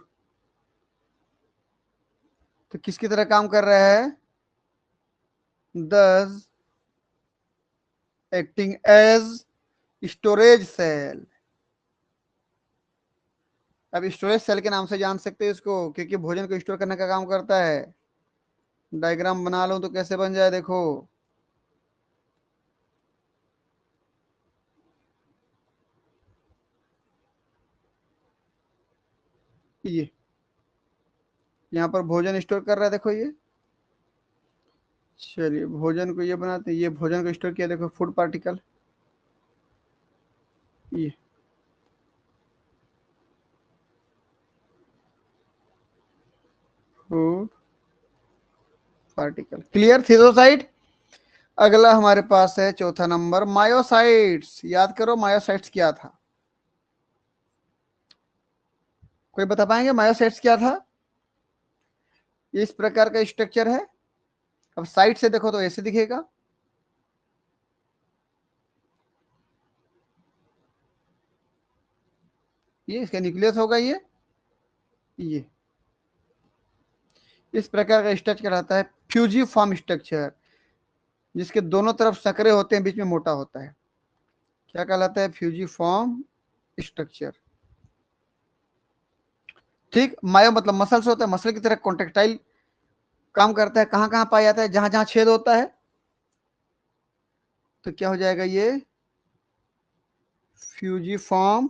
तो किसकी तरह काम कर रहा है, दस एक्टिंग एज स्टोरेज सेल। अब स्टोरेज सेल के नाम से जान सकते हैं इसको, क्योंकि भोजन को स्टोर करने का काम करता है। डायग्राम बना लो तो कैसे बन जाए, देखो ये यहाँ पर भोजन स्टोर कर रहा है, देखो ये। चलिए भोजन को ये बनाते हैं, ये भोजन को स्टोर किया, देखो फूड पार्टिकल, ये फूड पार्टिकल। क्लियर, थिजोसाइट। अगला हमारे पास है चौथा नंबर, मायोसाइट्स। याद करो मायोसाइट्स क्या था, कोई बता पाएंगे मायोसाइट्स क्या था। इस प्रकार का स्ट्रक्चर है। अब साइड से देखो तो ऐसे दिखेगा, ये इसका न्यूक्लियस होगा, ये इस प्रकार का स्ट्रक्चर आता है, फ्यूजिफॉर्म स्ट्रक्चर, जिसके दोनों तरफ सकरे होते हैं, बीच में मोटा होता है। क्या कहलाता है, फ्यूजिफॉर्म स्ट्रक्चर, ठीक। मायो मतलब मसल्स होता है, मसल की तरह कॉन्ट्रेक्टाइल काम करता है। कहां कहां पाया जाता है, जहां जहां छेद होता है। तो क्या हो जाएगा, ये फ्यूजिफॉर्म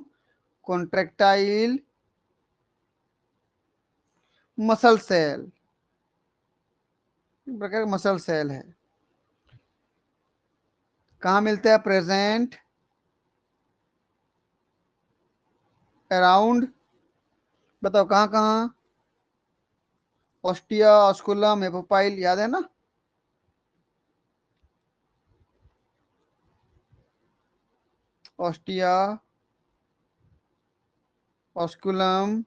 कॉन्ट्रेक्टाइल मसल सेल, एक प्रकार का मसल सेल है। कहाँ मिलता है? प्रेजेंट अराउंड, बताओ कहाँ कहाँ? ऑस्टिया, ऑस्कुलम, एपोपाइल, याद है ना? Ostia, osculum,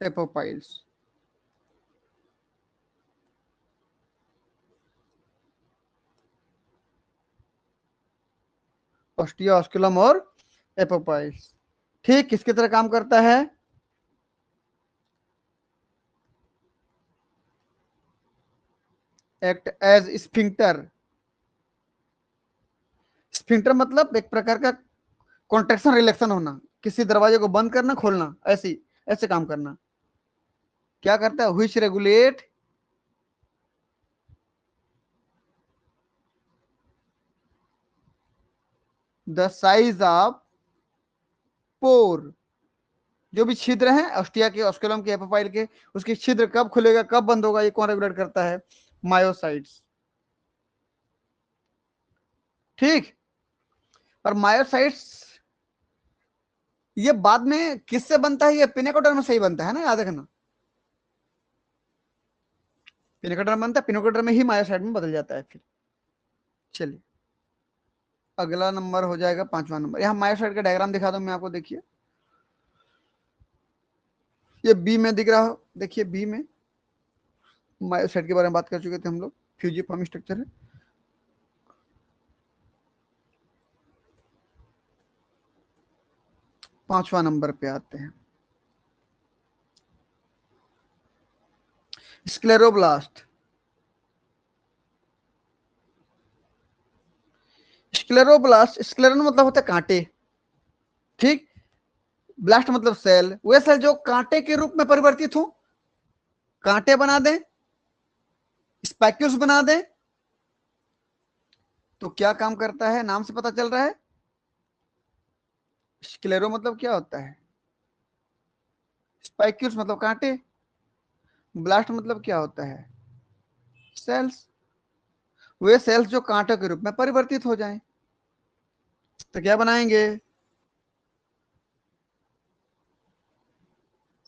एपोपाइल्स। ऑस्टिया, ऑस्कुलम और एपोपाइल्स। ठीक, किसकी तरह काम करता है? Act as sphincter. स्फिंक्टर मतलब एक प्रकार का कॉन्ट्रेक्शन रिलैक्शन होना, किसी दरवाजे को बंद करना खोलना, ऐसी ऐसे काम करना। क्या करता है? Which regulate the size of pore. जो भी छिद्र हैं ऑस्टिया के, ऑस्कुलम के, एपोपाइल के, उसकी छिद्र कब खुलेगा कब बंद होगा, ये कौन रेगुलेट करता है? मायोसाइट्स। ठीक। और मायोसाइट्स ये बाद में किससे बनता है? ये पिनेकोडर्म से ही बनता है ना, याद रखना। पिनेकोडर्म बनता है, पिनेकोडर्म में ही मायोसाइट में बदल जाता है फिर। चलिए अगला नंबर हो जाएगा 5वां नंबर। यहाँ मायोसाइट का डायग्राम दिखा दो मैं आपको, देखिए ये बी में दिख रहा हो, देखिए बी में मायोसाइट के बारे में बात कर चुके थे हम लोग, फ्यूजिफॉर्म स्ट्रक्चर है। पांचवा नंबर पे आते हैं, स्क्लेरोब्लास्ट। स्क्लेरोब्लास्ट, स्क्लेरन मतलब होता है कांटे, ठीक। ब्लास्ट मतलब सेल, वे सेल जो कांटे के रूप में परिवर्तित हो, कांटे बना दें, स्पाइक्यूल्स बना दें। तो क्या काम करता है? नाम से पता चल रहा है। स्क्लेरो मतलब क्या होता है? स्पाइक्यूल्स मतलब कांटे, ब्लास्ट मतलब क्या होता है? सेल्स। वे सेल्स जो कांटों के रूप में परिवर्तित हो जाएं, तो क्या बनाएंगे?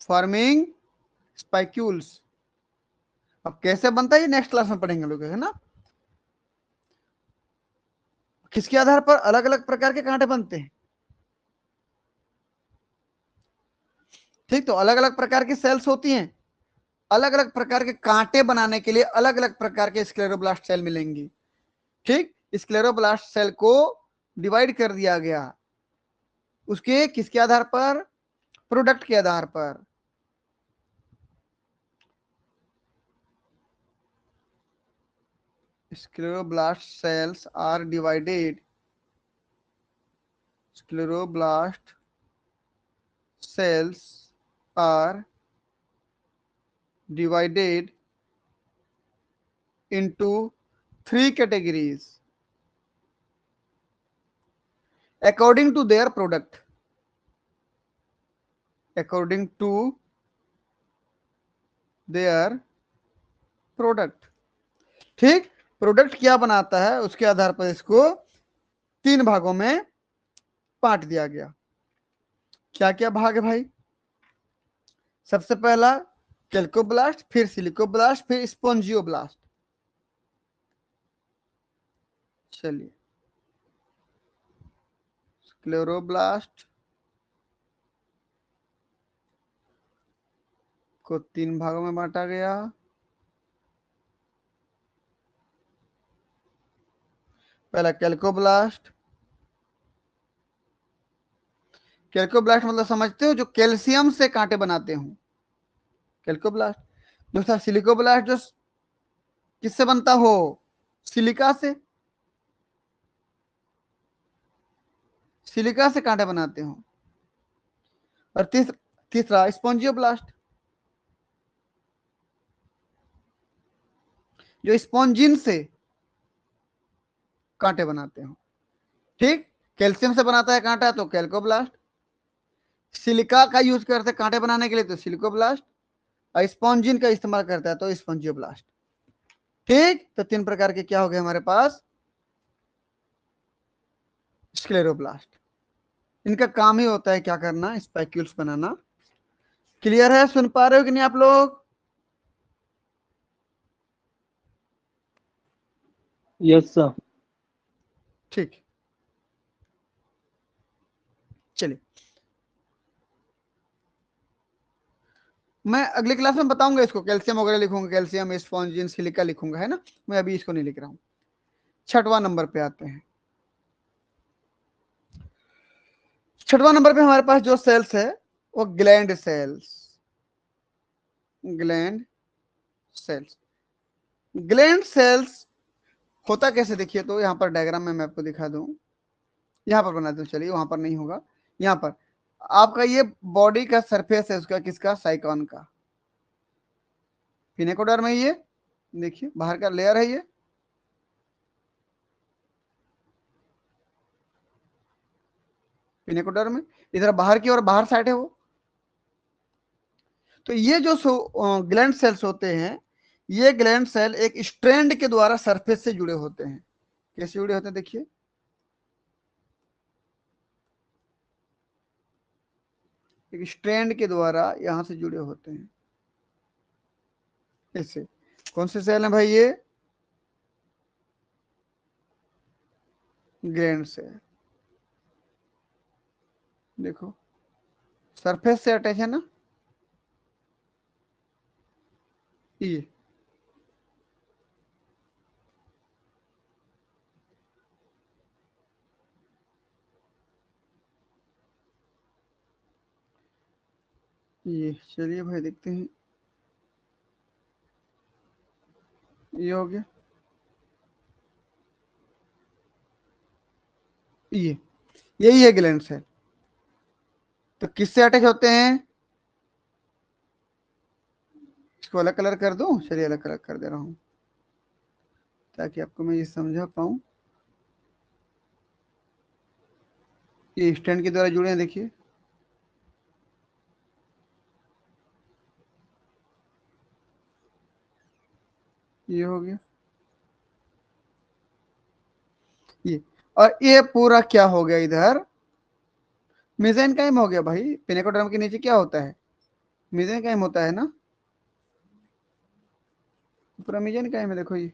Forming spicules. अब कैसे बनता है ये नेक्स्ट क्लास में पढ़ेंगे लोग, है ना। किसके आधार पर अलग अलग प्रकार के कांटे बनते हैं? ठीक, तो अलग अलग प्रकार की सेल्स होती हैं, अलग अलग प्रकार के कांटे बनाने के लिए अलग अलग प्रकार के स्क्लेरोब्लास्ट सेल मिलेंगी। ठीक, स्क्लेरोब्लास्ट सेल को डिवाइड कर दिया गया उसके किसके आधार पर? प्रोडक्ट के आधार पर। scleroblast cells are divided, scleroblast cells are divided into 3 categories according to their product, according to their product। ठीक, प्रोडक्ट क्या बनाता है उसके आधार पर इसको 3 भागों में बांट दिया गया। क्या क्या भाग है भाई? सबसे पहला कैल्कोब्लास्ट, फिर सिलिकोब्लास्ट, फिर स्पोंजियोब्लास्ट। चलिए स्क्लेरोब्लास्ट को 3 भागों में बांटा गया। पहला कैल्कोब्लास्ट, कैल्कोब्लास्ट मतलब समझते हो जो कैल्शियम से कांटे बनाते हो, कैल्कोब्लास्ट। दूसरा सिलिकोब्लास्ट जो किससे बनता हो? सिलिका से, सिलिका से कांटे बनाते हो। और तीसरा स्पॉन्जियोब्लास्ट जो स्पॉन्जिन से कांटे बनाते हो। ठीक, कैल्शियम से बनाता है कांटा तो कैल्कोब्लास्ट, सिलिका का यूज करते हैं कांटे बनाने के लिए तो सिलिकोब्लास्ट, और स्पॉन्जिन का इस्तेमाल करता है तो स्पॉन्जियोब्लास्ट। ठीक, तो 3 प्रकार के क्या हो गए हमारे पास, स्क्लेरोब्लास्ट। इनका काम ही होता है क्या करना, स्पाइक्यूल्स बनाना। क्लियर है, सुन पा रहे हो कि नहीं आप लोग? Yes sir. ठीक, चलिए मैं अगली क्लास में बताऊंगा इसको, कैल्शियम वगैरह लिखूंगा, कैल्शियम स्पॉन्जिन सिलिका लिखूंगा, है ना। मैं अभी इसको नहीं लिख रहा हूं। 6वां नंबर पे आते हैं। 6वां नंबर पे हमारे पास जो सेल्स है वो gland sales. Gland sales, gland sales होता कैसे देखिए, तो यहां पर डायग्राम में मैं आपको दिखा दूं, यहां पर बना दूं, चलिए वहां पर नहीं होगा, यहां पर आपका ये बॉडी का सरफेस है उसका, किसका, साइकॉन का, पिनेकोडर्म है ये, देखिए बाहर का लेयर है ये, पिनेकोडर्म, इधर बाहर की और बाहर साइड है वो। तो ये जो ग्लैंड सेल्स होते हैं, ये ग्लैंड सेल एक स्ट्रैंड के द्वारा सरफेस से जुड़े होते हैं। कैसे जुड़े होते हैं देखिए, एक स्ट्रैंड के द्वारा यहां से जुड़े होते हैं ऐसे। कौन से सेल है भाई ये, ग्लैंड सेल। देखो सरफेस से अटैच है ना, ये ये चलिए भाई देखते हैं, ये हो गया, ये यही है ग्लैंड सेल। तो किससे अटैच होते हैं, इसको अलग कलर कर दूं, चलिए अलग कलर कर दे रहा हूं ताकि आपको मैं ये समझा पाऊं। ये स्टैंड के द्वारा जुड़े हैं देखिए, ये हो गया, ये, और ये पूरा क्या हो गया इधर, मेसेनकाइम हो गया भाई। पिनेकोडर्म के नीचे क्या होता है, मेसेनकाइम होता है ना, पूरा मेसेनकाइम है, देखो ये,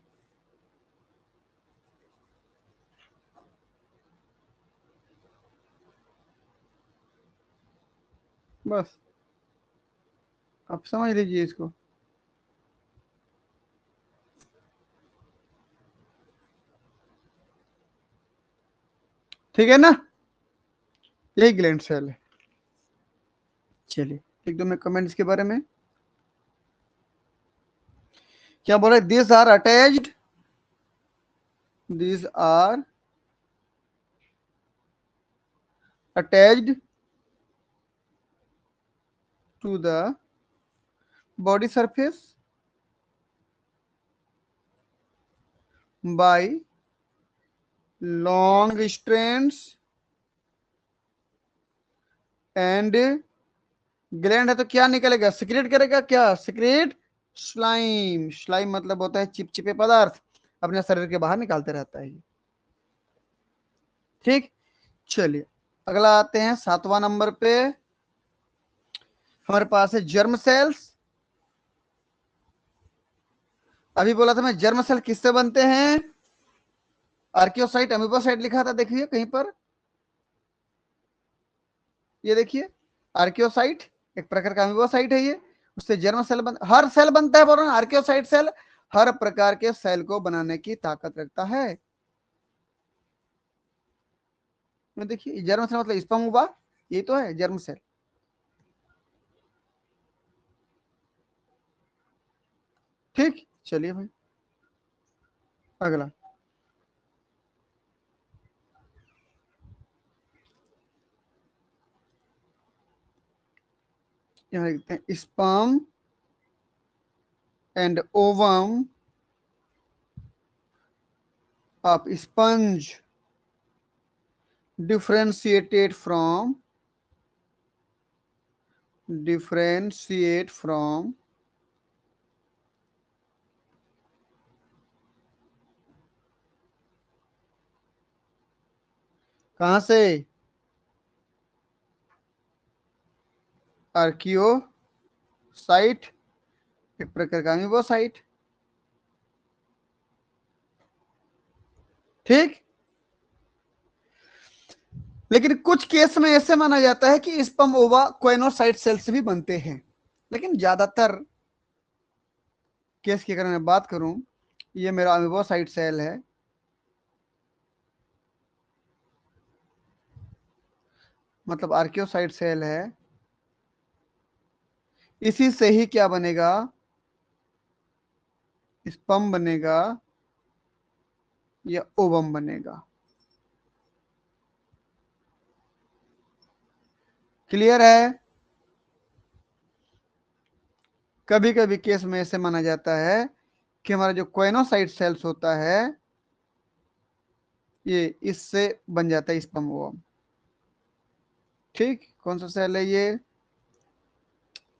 बस आप समझ लीजिए इसको। ठीक है ना, यही ग्लैंड सेल है। चलिए एक दो मैं कमेंट्स के बारे में क्या बोल रहे, this are attached, these are attached to the body surface by long strands and gland है तो क्या निकलेगा, सिक्रेट करेगा, क्या सिक्रेट, स्लाइम। स्लाइम मतलब होता है चिपचिपे पदार्थ, अपने शरीर के बाहर निकालते रहता है। ठीक, चलिए अगला आते हैं 7वां नंबर पे, हमारे पास है जर्म सेल्स। अभी बोला था मैं जर्म सेल किससे बनते हैं, आर्कियोसाइट अमीबोसाइट लिखा था, देखिए कहीं पर, ये देखिए आर्कियोसाइट एक प्रकार का अमीबोसाइट है ये, उससे जर्म सेल हर सेल बनता है, बोल रहा हूं आर्कियोसाइट सेल हर प्रकार के सेल को बनाने की ताकत रखता है। में देखिए जर्म सेल मतलब स्पर्म हुआ, ये तो है जर्म सेल। ठीक, चलिए भाई अगला, यहाँ लिखते हैं sperm and ovum of sponge differentiated from differentiate from कहां से? आर्कियोसाइट, एक प्रकार का अमीबोसाइट। ठीक। लेकिन कुछ केस में ऐसे माना जाता है कि स्पर्म ओवा कोइनोसाइट सेल से भी बनते हैं, लेकिन ज्यादातर केस की अगर मैं बात करूं, ये मेरा अमीबोसाइट सेल है, मतलब आर्कियोसाइट सेल है, इसी से ही क्या बनेगा? स्पर्म बनेगा या ओवम बनेगा। क्लियर है? कभी कभी केस में ऐसे माना जाता है कि हमारा जो कोइनोसाइट सेल्स होता है, ये इससे बन जाता है स्पर्म ओवम। ठीक। कौन सा सेल है ये?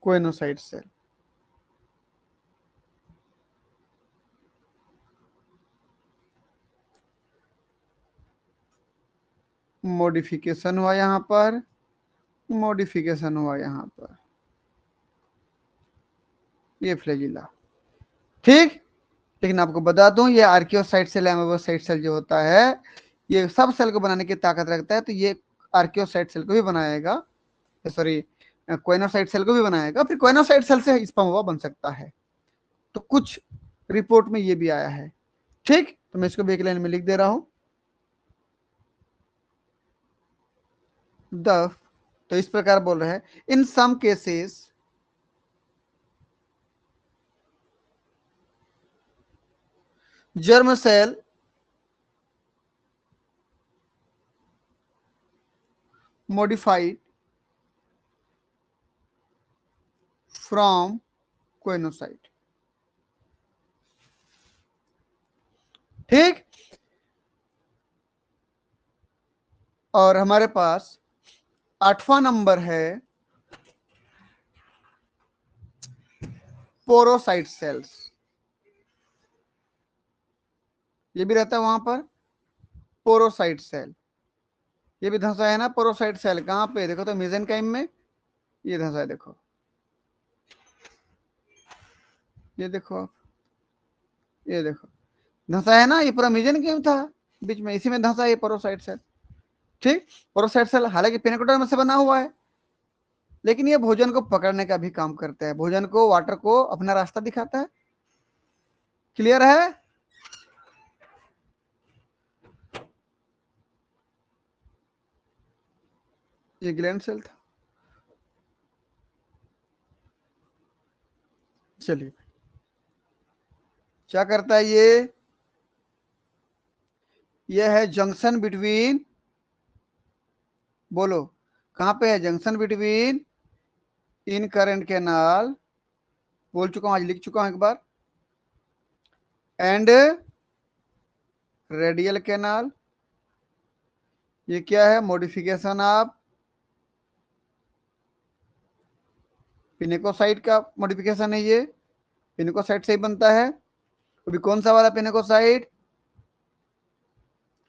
Coenocyte cell. मॉडिफिकेशन हुआ यहां पर, मॉडिफिकेशन हुआ यहां पर, ये फ्लैजिला। ठीक। लेकिन आपको बता दूं, ये आर्कियोसाइट सेल, एमेबोसाइट सेल जो होता है, ये सब सेल को बनाने की ताकत रखता है, तो ये आर्कियोसाइट सेल को भी बनाएगा, सॉरी कोइनोसाइट सेल को भी बनाएगा, फिर कोइनोसाइट सेल से स्पर्म ओवा बन सकता है। तो कुछ रिपोर्ट में ये भी आया है। ठीक। तो मैं इसको भी एक लाइन में लिख दे रहा हूं। द, तो इस प्रकार बोल रहे हैं, in some cases germ cell modified from choanocyte. ठीक। और हमारे पास 8वां नंबर है पोरोसाइट सेल्स। ये भी रहता है वहां पर, पोरोसाइट सेल। ये भी धंसा है ना पोरोसाइट सेल, कहां पे? देखो तो मेसेनकाइम में ये धंसा है, देखो, ये देखो आप, ये देखो धंसा है ना, ये पूरा मेसेनकाइम था बीच में, इसी में धंसा है ये पोरोसाइट सेल। ठीक। पोरोसाइट सेल हालांकि पेनिकोडर्म से बना हुआ है, लेकिन ये भोजन को पकड़ने का भी काम करता है, भोजन को, वाटर को अपना रास्ता दिखाता है। क्लियर है? ये ग्लैंड सेल था। चलिए, क्या करता है ये है जंक्शन बिटवीन, बोलो कहां पे है जंक्शन बिटवीन इन करंट कैनाल, बोल चुका हूं, आज लिख चुका हूं एक बार, एंड रेडियल कैनाल। ये क्या है? मॉडिफिकेशन ऑफ पिनेकोसाइट का मॉडिफिकेशन है ये, पिनेकोसाइट से ही बनता है। अभी कौन सा वाला पिनेकोसाइट?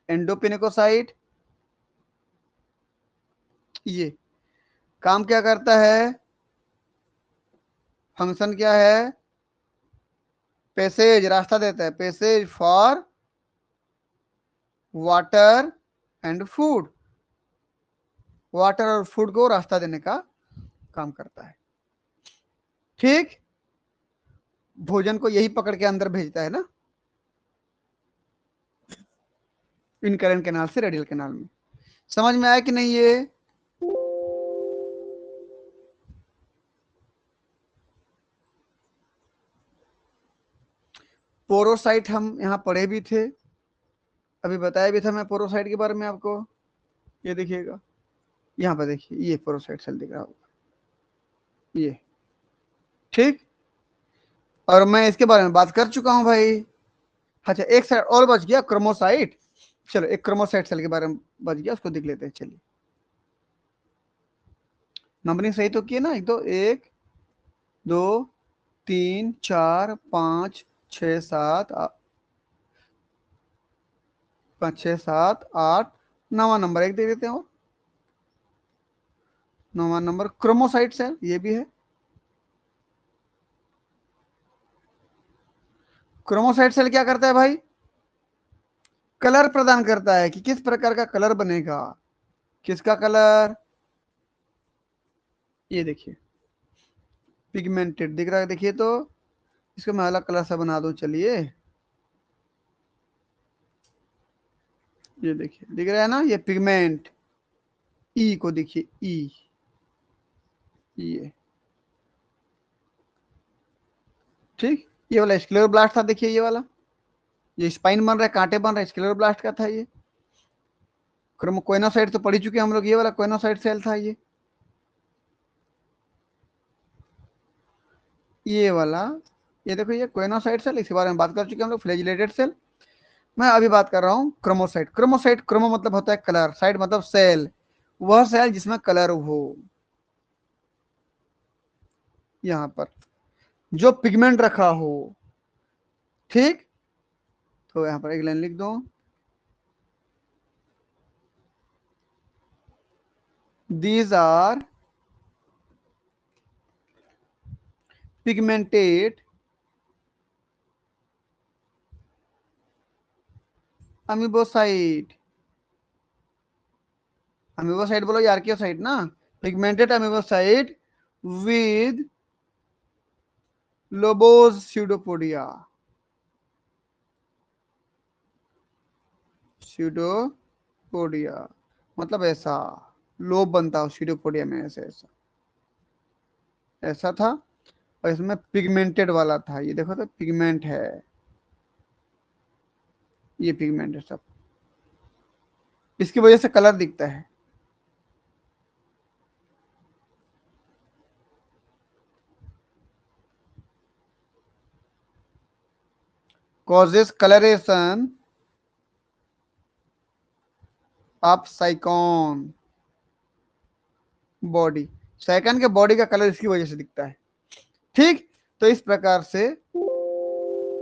एंडोपिनेकोसाइट। ये काम क्या करता है? फंक्शन क्या है? पैसेज, रास्ता देता है, passage for water and food, water और फूड को रास्ता देने का काम करता है। ठीक। भोजन को यही पकड़ के अंदर भेजता है ना, इन करंट कैनाल से रेडियल कैनाल में। समझ में आया कि नहीं ये? पोरोसाइट हम यहां पढ़े भी थे, अभी बताया भी था मैं पोरोसाइट के बारे में आपको। ये देखिएगा, यहां पर देखिए, ये पोरोसाइट सेल दिख रहा होगा ये। ठीक। और मैं इसके बारे में बात कर चुका हूं भाई। अच्छा, एक साइड और बच गया, क्रोमोसाइट। चलो, एक क्रोमोसाइट सेल के बारे में बच गया, उसको देख लेते हैं। चलिए, नंबरिंग सही तो किए ना, एक दो, 1 2 3 4 5 6 7 5 6 7 8 9वां नंबर एक दे देते हैं, और 9वां नंबर क्रोमोसाइट सेल, ये भी है। क्रोमोसाइट सेल क्या करता है भाई? कलर प्रदान करता है कि किस प्रकार का कलर बनेगा। किसका कलर? ये देखिए पिगमेंटेड दिख रहा है, देखिए तो इसको मैं अलग कलर से बना दूं, चलिए। ये देखिए दिख रहा है ना, ये पिगमेंट, ई को देखिए, ई, ये ठीक। ये वाला स्क्लेरोब्लास्ट था, देखिए ये वाला, ये स्पाइन बन रहा है, कांटे बन रहा है, स्क्लेरोब्लास्ट का था ये। क्रोमोकोइनोसाइट तो पढ़ चुके हम लोग, ये वाला कोइनोसाइट सेल था ये वाला। ये देखो ये कोइनोसाइट सेल, इसके बारे में बात कर चुके हैं हम लोग, फ्लैजिलेटेड सेल। मैं अभी बात कर रहा हूँ क्रोमोसाइट। क्रोमोसाइट, क्रोमो मतलब होता है कलर, साइट मतलब सेल, वह सेल जिसमें कलर हो। यहाँ पर जो पिगमेंट रखा हो, ठीक। तो यहाँ पर एक लाइन लिख दो, these are pigmented amoebocyte। Amoebocyte बोलो या आर्कियोसाइट ना, pigmented amoebocyte with lobose pseudopodia. Pseudopodia मतलब ऐसा लोब बनता हो स्यूडोपोडिया में, ऐसे ऐसा ऐसा था। और इसमें पिगमेंटेड वाला था, ये देखो तो पिगमेंट है, ये पिगमेंट है सब, इसकी वजह से कलर दिखता है। causes coloration of साइकॉन body. साइकॉन के बॉडी का कलर इसकी वजह से दिखता है, ठीक। तो इस प्रकार से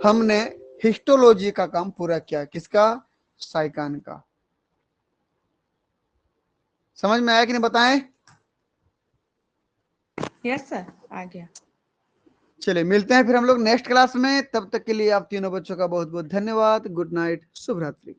हमने हिस्टोलॉजी का काम पूरा किया, किसका? साइकॉन का। समझ में आया कि नहीं, बताएं? यस सर, आ गया। चलिए मिलते हैं फिर हम लोग नेक्स्ट क्लास में, तब तक के लिए आप तीनों बच्चों का बहुत बहुत धन्यवाद। गुड नाइट, शुभ रात्रि।